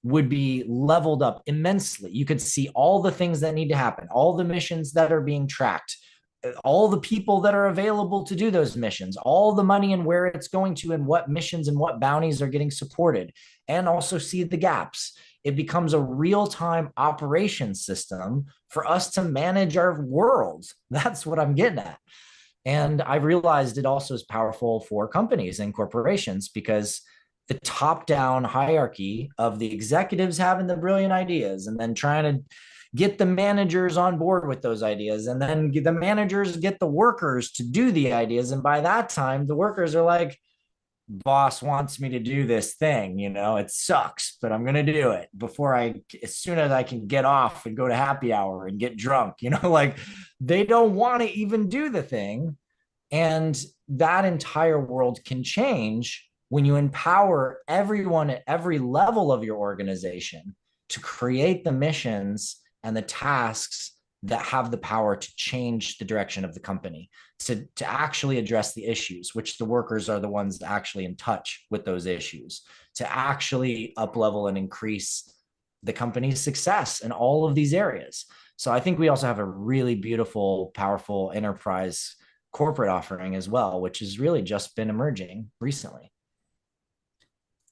would be leveled up immensely. You could see all the things that need to happen, all the missions that are being tracked, all the people that are available to do those missions, all the money and where it's going to, and what missions and what bounties are getting supported, and also see the gaps. It becomes a real-time operation system for us to manage our worlds. That's what I'm getting at. And I realized it also is powerful for companies and corporations, because the top-down hierarchy of the executives having the brilliant ideas and then trying to get the managers on board with those ideas, and then the managers get the workers to do the ideas. And by that time, the workers are like, boss wants me to do this thing, it sucks, but I'm going to do it as soon as I can get off and go to happy hour and get drunk, like they don't want to even do the thing. And that entire world can change when you empower everyone at every level of your organization to create the missions and the tasks that have the power to change the direction of the company, to actually address the issues, which the workers are the ones actually in touch with those issues, to actually up-level and increase the company's success in all of these areas. So I think we also have a really beautiful, powerful enterprise corporate offering as well, which has really just been emerging recently.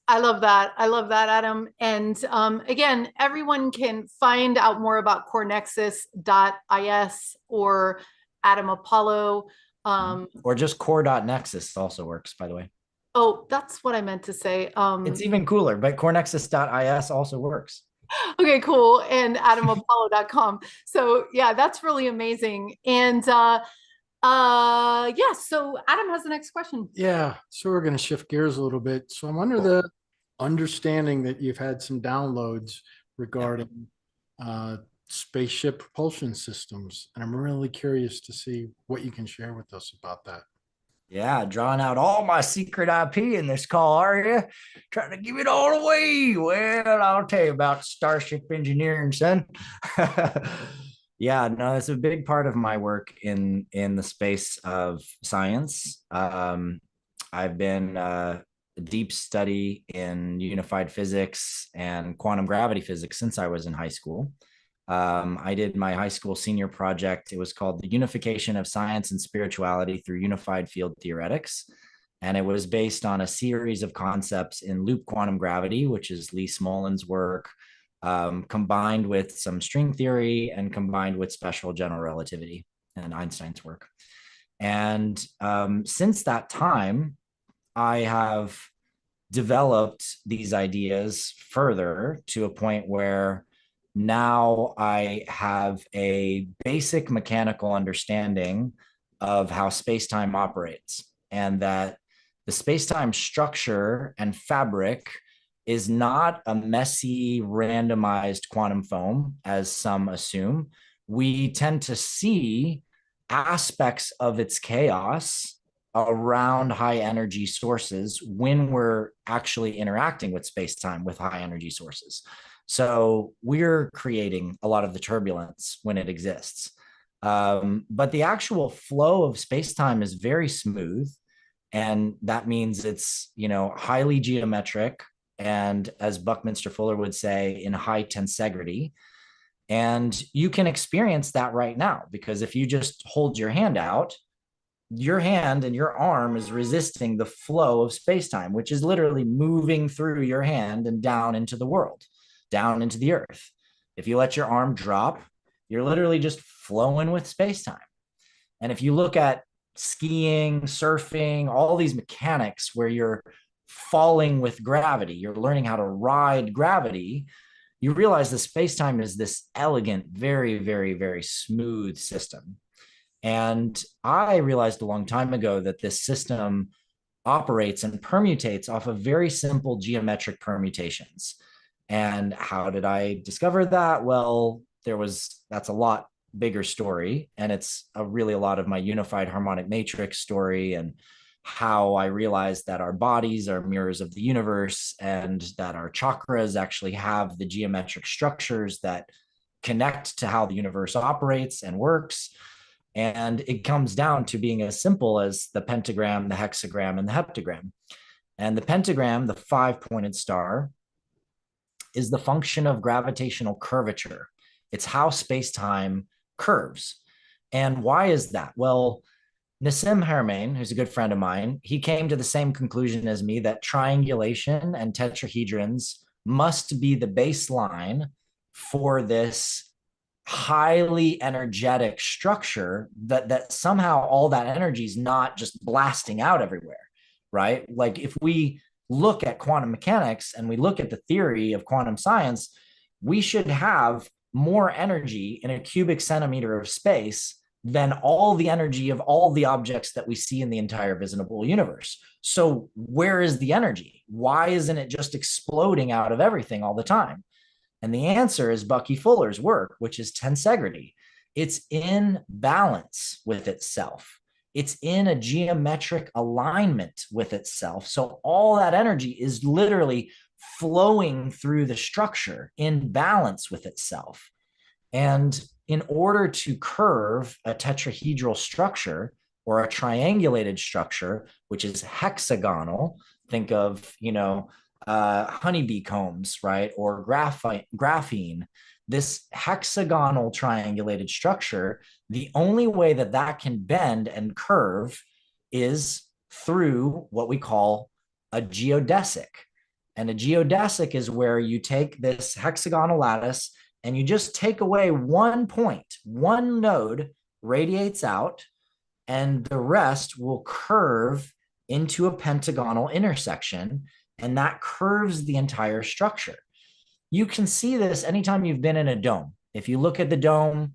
I love that. I love that, Adam. And again, everyone can find out more about CoreNexus.is or Adam Apollo. Or just core.nexus also works, by the way. Oh, that's what I meant to say. It's even cooler, but CoreNexus.is also works. Okay, cool. And adamapollo.com. So yeah, that's really amazing. And so Adam has the next question. Yeah, so we're going to shift gears a little bit. So I'm under the understanding that you've had some downloads regarding spaceship propulsion systems, and I'm really curious to see what you can share with us about that. Yeah, drawing out all my secret IP in this call, are you? Trying to give it all away. Well, I'll tell you about Starship engineering, son. Yeah, no, it's a big part of my work in the space of science. I've been a deep study in unified physics and quantum gravity physics since I was in high school. I did my high school senior project. It was called The Unification of Science and Spirituality Through Unified Field Theoretics. And it was based on a series of concepts in loop quantum gravity, which is Lee Smolin's work, combined with some string theory and combined with special general relativity and Einstein's work. And since that time, I have developed these ideas further to a point where now I have a basic mechanical understanding of how space-time operates, and that the space-time structure and fabric is not a messy, randomized quantum foam, as some assume. We tend to see aspects of its chaos around high energy sources when we're actually interacting with space-time with high energy sources. So we're creating a lot of the turbulence when it exists. But the actual flow of space-time is very smooth. And that means it's, highly geometric. And as Buckminster Fuller would say, in high tensegrity. And you can experience that right now, because if you just hold your hand out, your hand and your arm is resisting the flow of space-time, which is literally moving through your hand and down into the world, down into the earth. If you let your arm drop, you're literally just flowing with space-time. And if you look at skiing, surfing, all these mechanics where you're falling with gravity, you're learning how to ride gravity, you realize the space-time is this elegant, very, very, very smooth system. And I realized a long time ago that this system operates and permutates off of very simple geometric permutations. And how did I discover that? Well, that's a lot bigger story. And it's really a lot of my unified harmonic matrix story, and how I realized that our bodies are mirrors of the universe, and that our chakras actually have the geometric structures that connect to how the universe operates and works. And it comes down to being as simple as the pentagram, the hexagram, and the heptagram. And the pentagram, the 5-pointed star, is the function of gravitational curvature. It's how space-time curves. And why is that? Well, Nassim Haramein, who's a good friend of mine, he came to the same conclusion as me that triangulation and tetrahedrons must be the baseline for this highly energetic structure, that somehow all that energy is not just blasting out everywhere, right? Like if we look at quantum mechanics and we look at the theory of quantum science, we should have more energy in a cubic centimeter of space than all the energy of all the objects that we see in the entire visible universe. So where is the energy? Why isn't it just exploding out of everything all the time? And the answer is Bucky Fuller's work, which is tensegrity. It's in balance with itself. It's in a geometric alignment with itself. So all that energy is literally flowing through the structure in balance with itself. And in order to curve a tetrahedral structure or a triangulated structure, which is hexagonal, think of, honeybee combs, right? Or graphene, this hexagonal triangulated structure, the only way that that can bend and curve is through what we call a geodesic. And a geodesic is where you take this hexagonal lattice and you just take away one point, one node radiates out, and the rest will curve into a pentagonal intersection, and that curves the entire structure. You can see this anytime you've been in a dome. If you look at the dome,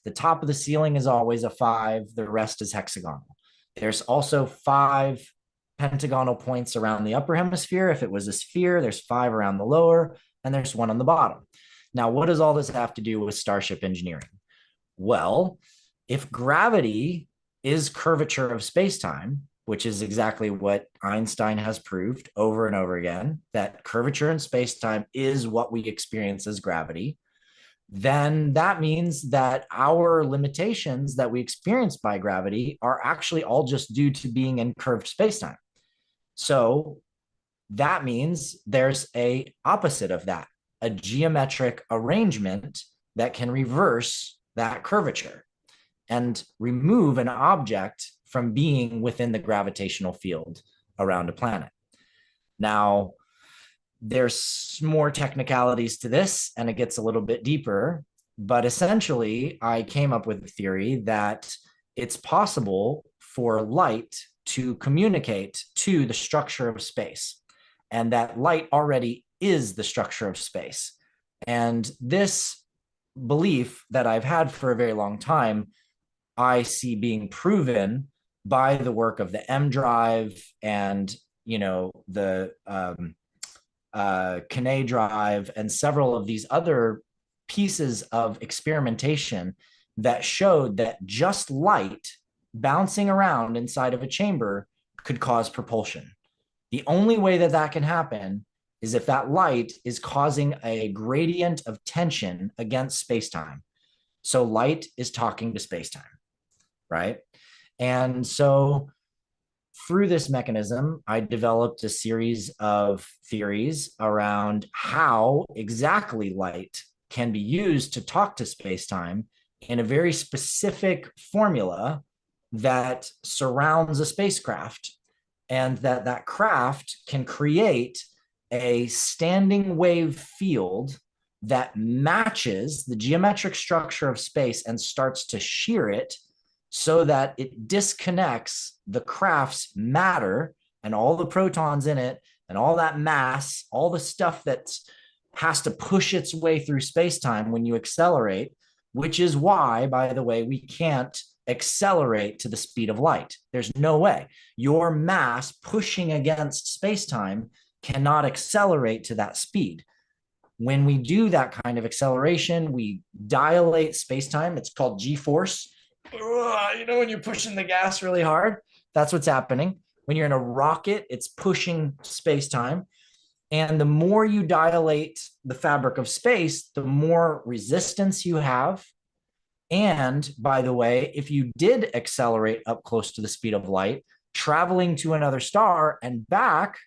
the top of the ceiling is always a 5, the rest is hexagonal. There's also 5 pentagonal points around the upper hemisphere. If it was a sphere, there's 5 around the lower, and there's 1 on the bottom. Now, what does all this have to do with Starship engineering? Well, if gravity is curvature of space-time, which is exactly what Einstein has proved over and over again, that curvature in space-time is what we experience as gravity, then that means that our limitations that we experience by gravity are actually all just due to being in curved space-time. So that means there's a opposite of that, a geometric arrangement that can reverse that curvature and remove an object from being within the gravitational field around a planet. Now, there's more technicalities to this, and it gets a little bit deeper, but essentially, I came up with a theory that it's possible for light to communicate to the structure of space, and that light already is the structure of space. And this belief that I've had for a very long time, I see being proven by the work of the M drive and, the Kiné drive and several of these other pieces of experimentation that showed that just light bouncing around inside of a chamber could cause propulsion. The only way that that can happen is if that light is causing a gradient of tension against space-time. So light is talking to space-time, right? And so through this mechanism, I developed a series of theories around how exactly light can be used to talk to space-time in a very specific formula that surrounds a spacecraft, and that craft can create a standing wave field that matches the geometric structure of space and starts to shear it so that it disconnects the craft's matter and all the protons in it and all that mass, all the stuff that has to push its way through space-time when you accelerate, which is why, by the way, we can't accelerate to the speed of light. There's no way. Your mass pushing against space-time cannot accelerate to that speed. When we do that kind of acceleration, we dilate space-time. It's called G-force. When you're pushing the gas really hard, that's what's happening. When you're in a rocket, it's pushing space-time. And the more you dilate the fabric of space, the more resistance you have. And by the way, if you did accelerate up close to the speed of light, traveling to another star and back,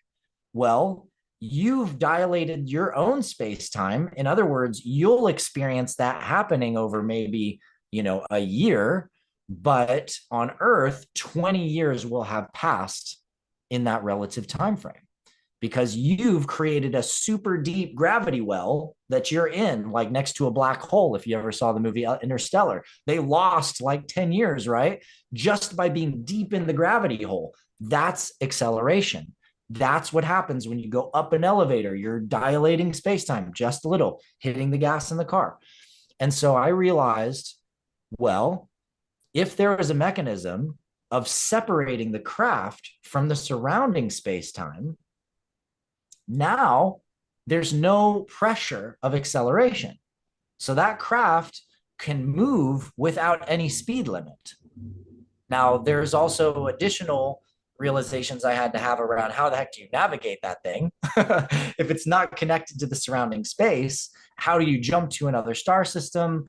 well, you've dilated your own space-time. In other words, you'll experience that happening over maybe, a year, but on Earth, 20 years will have passed in that relative time frame because you've created a super deep gravity well that you're in, like next to a black hole. If you ever saw the movie Interstellar, they lost like 10 years, right? Just by being deep in the gravity hole. That's acceleration. That's what happens when you go up an elevator. You're dilating space-time just a little, hitting the gas in the car. And so I realized, well, if there is a mechanism of separating the craft from the surrounding space-time, now there's no pressure of acceleration. So that craft can move without any speed limit. Now, there's also additional realizations I had to have around how the heck do you navigate that thing? If it's not connected to the surrounding space, how do you jump to another star system?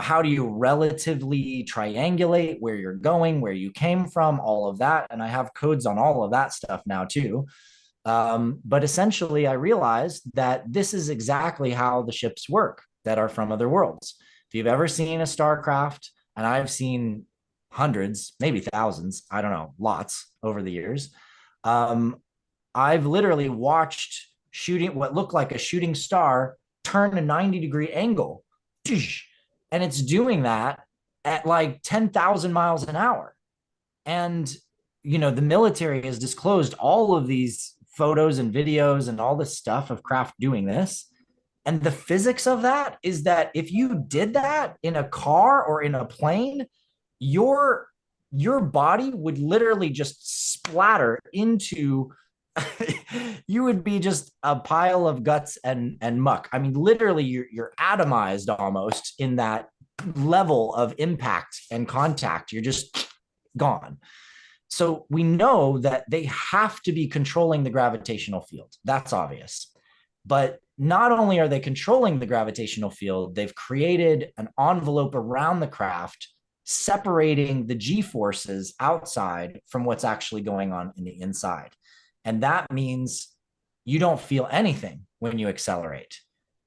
How do you relatively triangulate where you're going, where you came from, all of that. And I have codes on all of that stuff now too. But essentially, I realized that this is exactly how the ships work that are from other worlds. If you've ever seen a starcraft, and I've seen hundreds, maybe thousands, I don't know, lots over the years. I've literally watched shooting what looked like a shooting star turn a 90-degree angle. And it's doing that at like 10,000 miles an hour. And, the military has disclosed all of these photos and videos and all this stuff of craft doing this. And the physics of that is that if you did that in a car or in a plane, your body would literally just splatter into you would be just a pile of guts and muck. I mean, literally you're atomized almost in that level of impact and contact. You're just gone. So we know that they have to be controlling the gravitational field. That's obvious. But not only are they controlling the gravitational field, they've created an envelope around the craft separating the G-forces outside from what's actually going on in the inside. And that means you don't feel anything when you accelerate.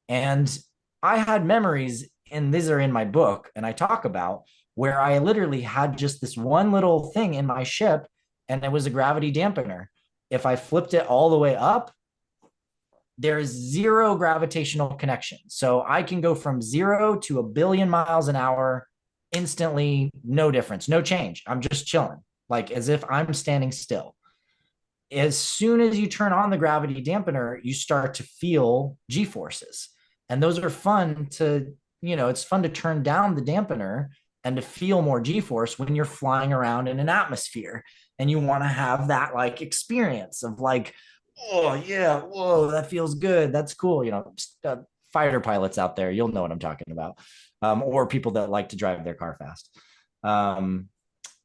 And I had memories, and these are in my book, and I talk about where I literally had just this one little thing in my ship, and it was a gravity dampener. If I flipped it all the way up, there is zero gravitational connection. So I can go from 0 to 1 billion miles an hour instantly, no difference, no change. I'm just chilling, like as if I'm standing still. As soon as you turn on the gravity dampener, you start to feel G-forces. And those are fun to, it's fun to turn down the dampener and to feel more G-force when you're flying around in an atmosphere. And you want to have that like experience of like, oh yeah, whoa, that feels good. That's cool. Fighter pilots out there, you'll know what I'm talking about. Or people that like to drive their car fast.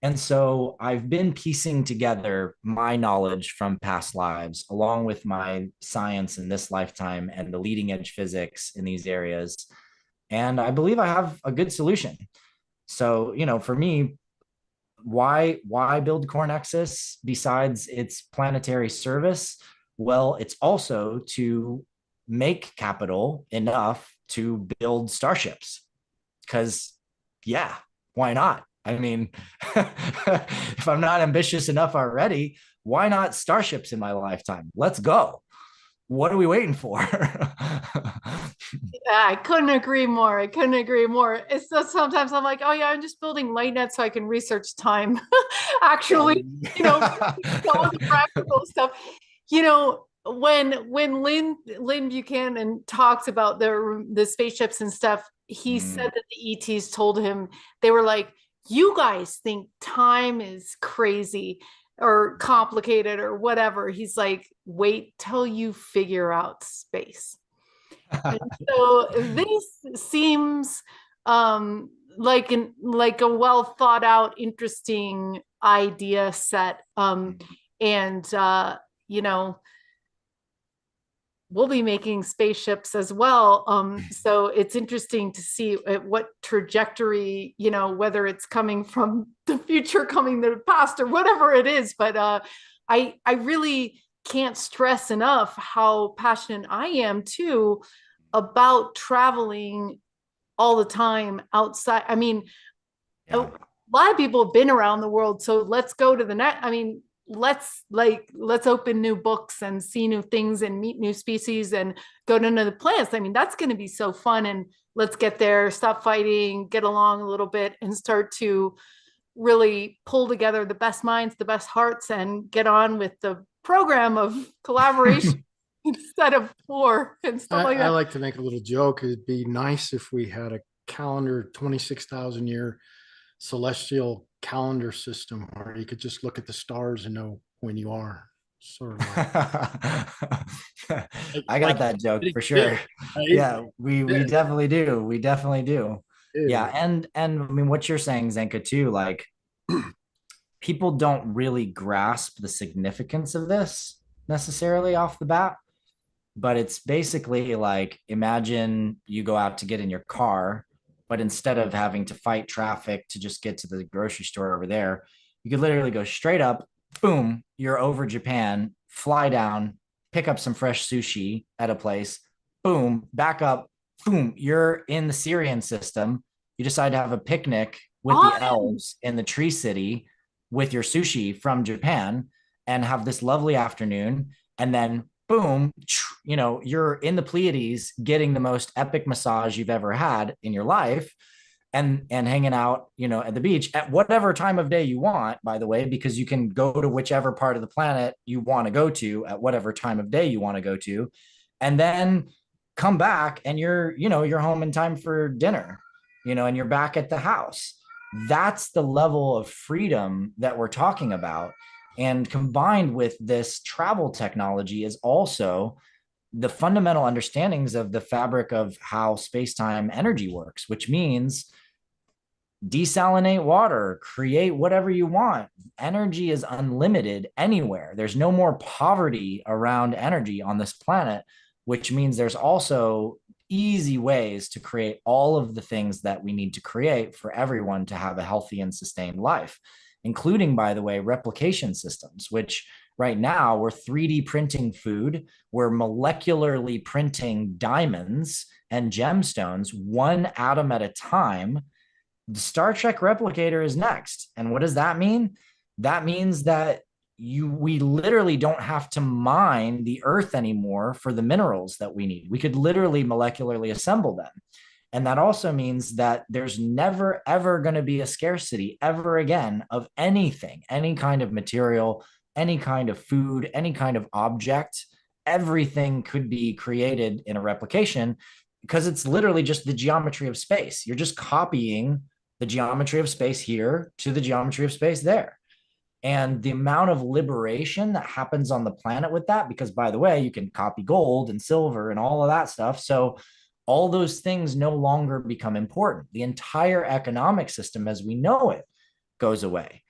And so I've been piecing together my knowledge from past lives, along with my science in this lifetime and the leading edge physics in these areas. And I believe I have a good solution. So, for me, why build CoreNexus besides its planetary service? Well, it's also to make capital enough to build starships. Because, yeah, why not? I mean, if I'm not ambitious enough already, why not starships in my lifetime? Let's go. What are we waiting for? Yeah, I couldn't agree more. I couldn't agree more. It's just sometimes I'm like, oh yeah, I'm just building light net so I can research time. Actually, all the practical stuff. When Lynn Buchanan talks about the spaceships and stuff, he said that the ETs told him, they were like, you guys think time is crazy or complicated or whatever. He's like, wait till you figure out space. And so this seems like a well thought out, interesting idea set. We'll be making spaceships as well. So it's interesting to see at what trajectory, whether it's coming from the future, coming the past, or whatever it is. But I really can't stress enough how passionate I am too about traveling all the time outside. I mean, Yeah. a lot of people have been around the world, so let's go to the next. I mean, let's open new books and see new things and meet new species and go to another planets. I mean, that's going to be so fun. And let's get there, stop fighting, get along a little bit, and start to really pull together the best minds, the best hearts, and get on with the program of collaboration instead of war and stuff like I that. like to make a little joke. It'd be nice if we had a calendar, 26,000 year celestial calendar system where you could just look at the stars and know when you are. Sort of I got that joke for sure. Yeah, we definitely do. We definitely do. Yeah, and I mean what you're saying, Zenka, too, like people don't really grasp the significance of this necessarily off the bat, but it's basically like imagine you go out to get in your car, but instead of having to fight traffic to just get to the grocery store over there, you could literally go straight up, boom, you're over Japan, fly down, pick up some fresh sushi at a place, boom, back up, boom, you're in the Syrian system. You decide to have a picnic with the elves in the tree city with your sushi from Japan and have this lovely afternoon. And then boom, you know, you're in the Pleiades getting the most epic massage you've ever had in your life and hanging out, you know, at the beach at whatever time of day you want, by the way, because you can go to whichever part of the planet you want to go to at whatever time of day you want to go to, and then come back and you're home in time for dinner, you know, and you're back at the house. That's the level of freedom that we're talking about. And combined with this travel technology is also the fundamental understandings of the fabric of how space-time energy works, which means desalinate water, create whatever you want. Energy is unlimited anywhere. There's no more poverty around energy on this planet, which means there's also easy ways to create all of the things that we need to create for everyone to have a healthy and sustained life, including, by the way, replication systems, which right now we're 3D printing food, we're molecularly printing diamonds and gemstones, one atom at a time. The Star Trek replicator is next. And what does that mean? That means that we literally don't have to mine the earth anymore for the minerals that we need. We could literally molecularly assemble them. And that also means that there's never, ever going to be a scarcity ever again of anything, any kind of material, any kind of food, any kind of object. Everything could be created in a replication because it's literally just the geometry of space. You're just copying the geometry of space here to the geometry of space there. And the amount of liberation that happens on the planet with that, because by the way, you can copy gold and silver and all of that stuff. So all those things no longer become important. The entire economic system as we know it goes away.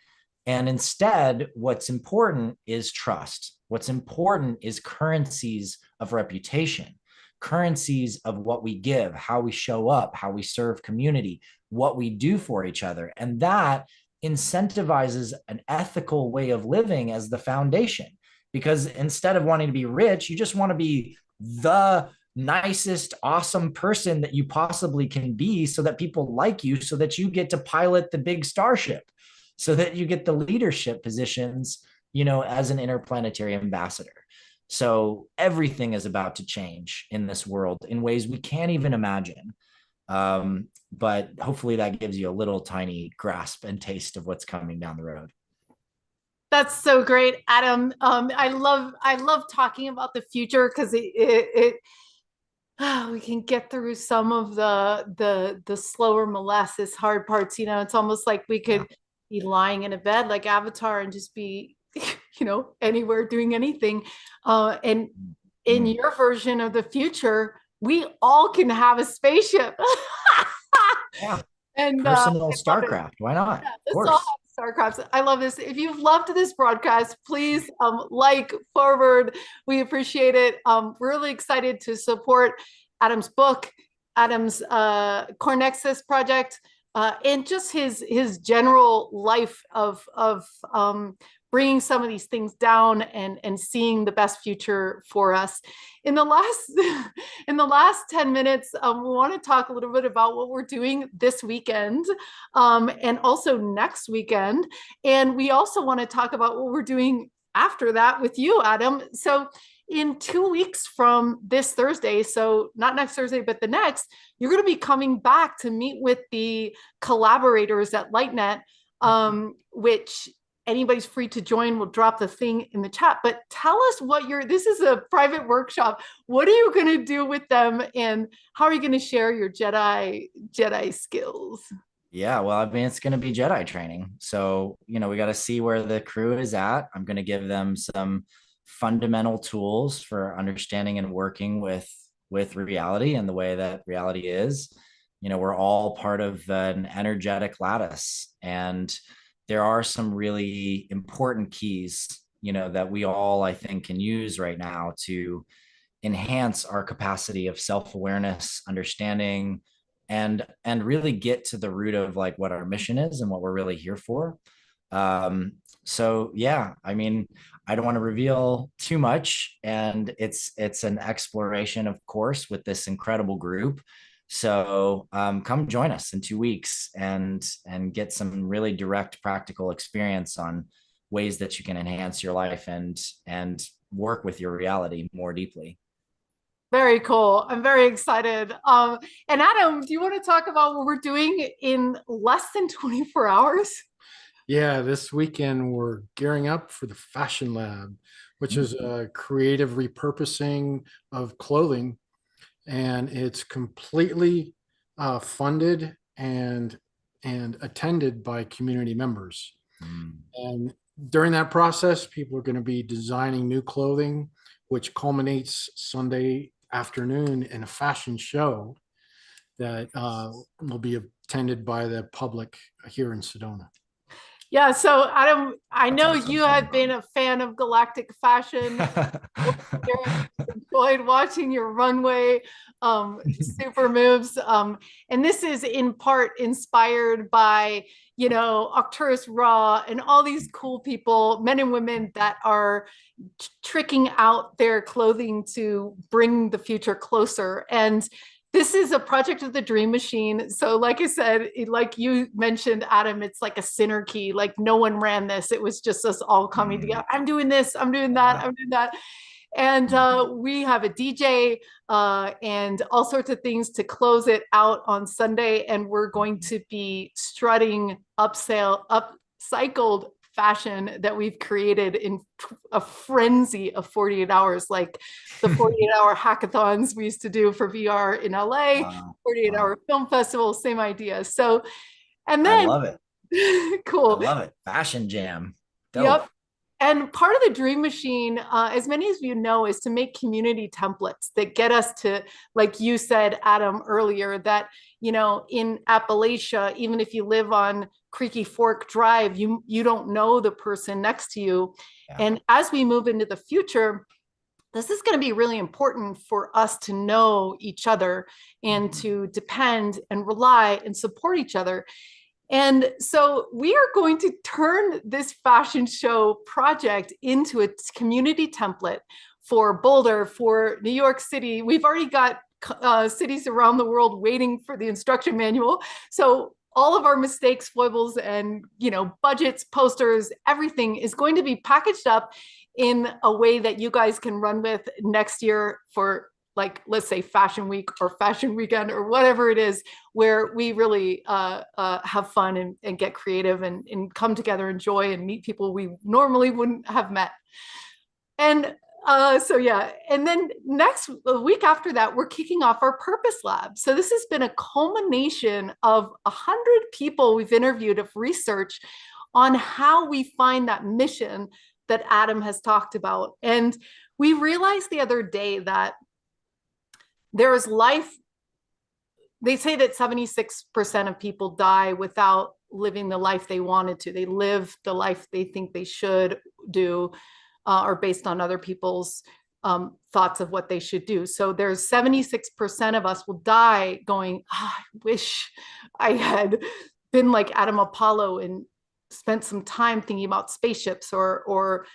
And instead, what's important is trust. What's important is currencies of reputation, currencies of what we give, how we show up, how we serve community, what we do for each other. And that incentivizes an ethical way of living as the foundation. Because instead of wanting to be rich, you just want to be the nicest, awesome person that you possibly can be so that people like you, so that you get to pilot the big starship, so that you get the leadership positions, you know, as an interplanetary ambassador. So everything is about to change in this world in ways we can't even imagine. But hopefully that gives you a little tiny grasp and taste of what's coming down the road. That's so great, Adam. I love talking about the future because we can get through some of the slower molasses hard parts. You know, it's almost like we could be lying in a bed like Avatar and just be, you know, anywhere doing anything. And in your version of the future, we all can have a spaceship. Yeah. And personal StarCraft. Why not? Yeah, of course. StarCraft. I love this. If you've loved this broadcast, please like, forward. We appreciate it. We're really excited to support Adam's book, Adam's CoreNexus project, and just his general life of bringing some of these things down and seeing the best future for us. In the last 10 minutes, we want to talk a little bit about what we're doing this weekend and also next weekend. And we also want to talk about what we're doing after that with you, Adam. So in 2 weeks from this Thursday, so not next Thursday, but the next, you're going to be coming back to meet with the collaborators at LightNet, which anybody's free to join. We'll drop the thing in the chat, but tell us this is a private workshop. What are you going to do with them, and how are you going to share your Jedi skills? Yeah, well, I mean, it's going to be Jedi training. So, we got to see where the crew is at. I'm going to give them some fundamental tools for understanding and working with reality and the way that reality is. We're all part of an energetic lattice, and there are some really important keys, that we all, I think, can use right now to enhance our capacity of self-awareness, understanding, and really get to the root of like what our mission is and what we're really here for. So yeah, I mean, I don't want to reveal too much, and it's an exploration, of course, with this incredible group. So come join us in 2 weeks and get some really direct, practical experience on ways that you can enhance your life and work with your reality more deeply. Very cool. I'm very excited. And Adam, do you want to talk about what we're doing in less than 24 hours? Yeah, this weekend we're gearing up for the Fashion Lab, which is a creative repurposing of clothing, and it's completely funded and attended by community members. And during that process, people are going to be designing new clothing, which culminates Sunday afternoon in a fashion show that will be attended by the public here in Sedona. Yeah, so Adam, I know you have been a fan of galactic fashion. Enjoyed watching your runway super moves. And this is in part inspired by, Arcturus Ra and all these cool people, men and women that are tricking out their clothing to bring the future closer. And this is a project of the Dream Machine. So like I said, like you mentioned, Adam, it's like a synergy. Like no one ran this. It was just us all coming together. I'm doing this. I'm doing that. I'm doing that. And we have a DJ and all sorts of things to close it out on Sunday. And we're going to be strutting upcycled fashion that we've created in a frenzy of 48 hours, like the 48-hour hackathons we used to do for VR in LA, 48-hour film festival, same idea. So, and then I love it. Cool. I love it. Fashion jam. Dope. Yep. And part of the Dream Machine, as many of you know, is to make community templates that get us to, like you said, Adam, earlier, that, in Appalachia, even if you live on Creaky Fork Drive, you don't know the person next to you. Yeah. And as we move into the future, this is going to be really important for us to know each other and to depend and rely and support each other. And so we are going to turn this fashion show project into a community template for Boulder, for New York City. We've already got cities around the world waiting for the instruction manual. So all of our mistakes, foibles, and budgets, posters, everything is going to be packaged up in a way that you guys can run with next year for, like, let's say Fashion Week or Fashion Weekend or whatever it is, where we really have fun and get creative and come together, enjoy, and meet people we normally wouldn't have met. And so yeah, and then a week after that, we're kicking off our Purpose Lab. So this has been a culmination of 100 people we've interviewed of research on how we find that mission that Adam has talked about. And we realized the other day that there is life. They say that 76% of people die without living the life they wanted to. They live the life they think they should do, or based on other people's thoughts of what they should do. So there's 76% of us will die going, I wish I had been like Adam Apollo and spent some time thinking about spaceships or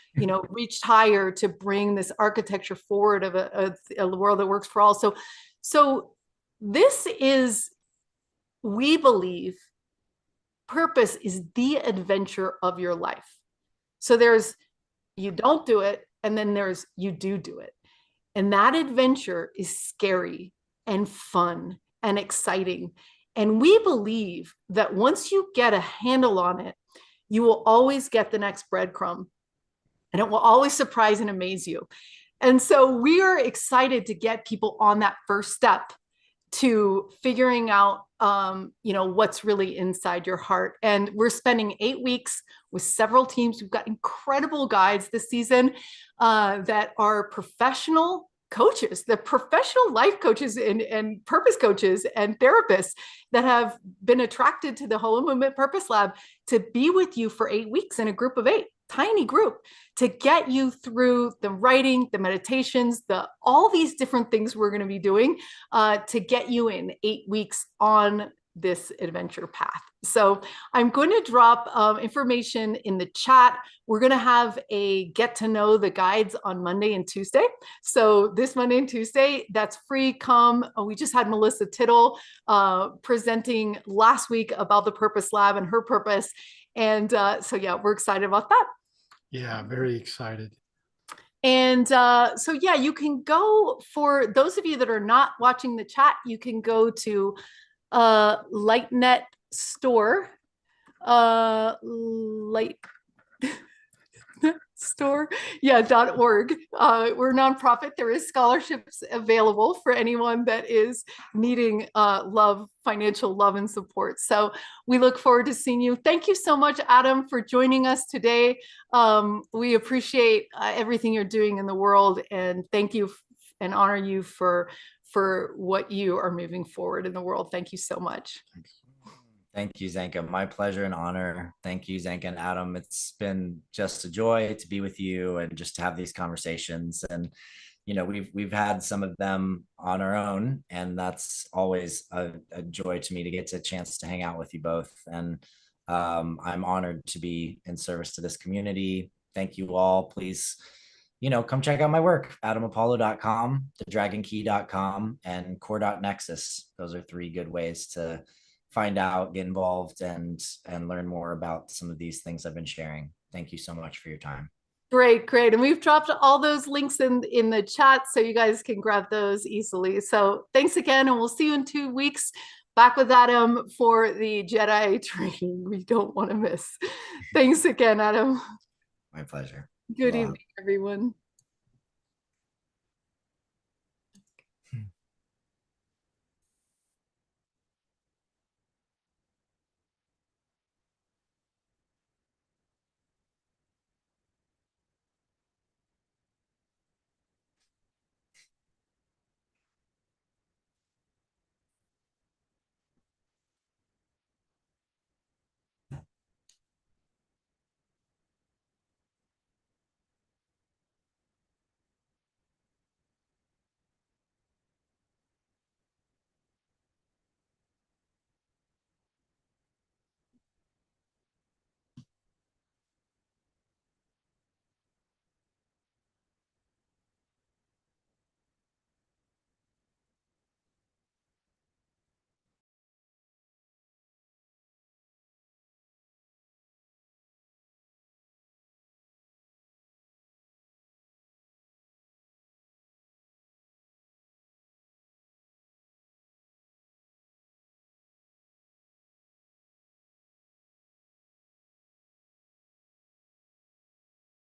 reached higher to bring this architecture forward of a world that works for all. So this is, we believe, purpose is the adventure of your life. So there's, you don't do it, and then there's, you do it. And that adventure is scary and fun and exciting. And we believe that once you get a handle on it, you will always get the next breadcrumb, and it will always surprise and amaze you. And so we are excited to get people on that first step to figuring out, what's really inside your heart. And we're spending 8 weeks with several teams. We've got incredible guides this season that are professional coaches, the professional life coaches and purpose coaches and therapists that have been attracted to the Holomovement Purpose Lab to be with you for 8 weeks in a group of 8, tiny group, to get you through the writing, the meditations, all these different things we're going to be doing to get you in 8 weeks on this adventure path. So I'm going to drop information in the chat. We're going to have a get to know the guides on Monday and Tuesday. So this Monday and Tuesday, that's free. Come. We just had Melissa Tittle presenting last week about the Purpose Lab and her purpose. And so, yeah, we're excited about that. Yeah, very excited. And so, yeah, you can go, for those of you that are not watching the chat, you can go to LightNet store, light store, .org. We're a nonprofit. There is scholarships available for anyone that is needing financial love and support. So we look forward to seeing you. Thank you so much, Adam, for joining us today. We appreciate everything you're doing in the world, and thank you and honor you for what you are moving forward in the world. Thank you so much. Thank you, Zanka. My pleasure and honor. Thank you, Zanka and Adam. It's been just a joy to be with you and just to have these conversations. And, we've had some of them on our own, and that's always a joy to me to get a chance to hang out with you both. And I'm honored to be in service to this community. Thank you all. Please, come check out my work, adamapollo.com, thedragonkey.com, and core.nexus. Those are 3 good ways to find out, get involved, and learn more about some of these things I've been sharing. Thank you so much for your time. Great. And we've dropped all those links in the chat so you guys can grab those easily. So thanks again, and we'll see you in 2 weeks back with Adam for the Jedi training we don't want to miss. Thanks again, Adam. My pleasure. Good evening, everyone.